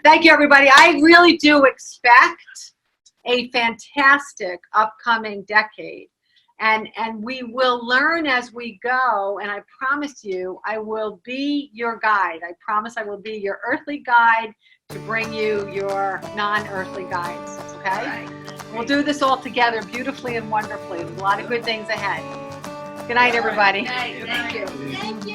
Thank you, everybody. I really do expect a fantastic upcoming decade. And we will learn as we go, and I promise you, I will be your guide. I promise I will be your earthly guide to bring you your non-earthly guides, okay? We'll do this all together beautifully and wonderfully. There's a lot of good things ahead. Good night, everybody. Thank you. Thank you.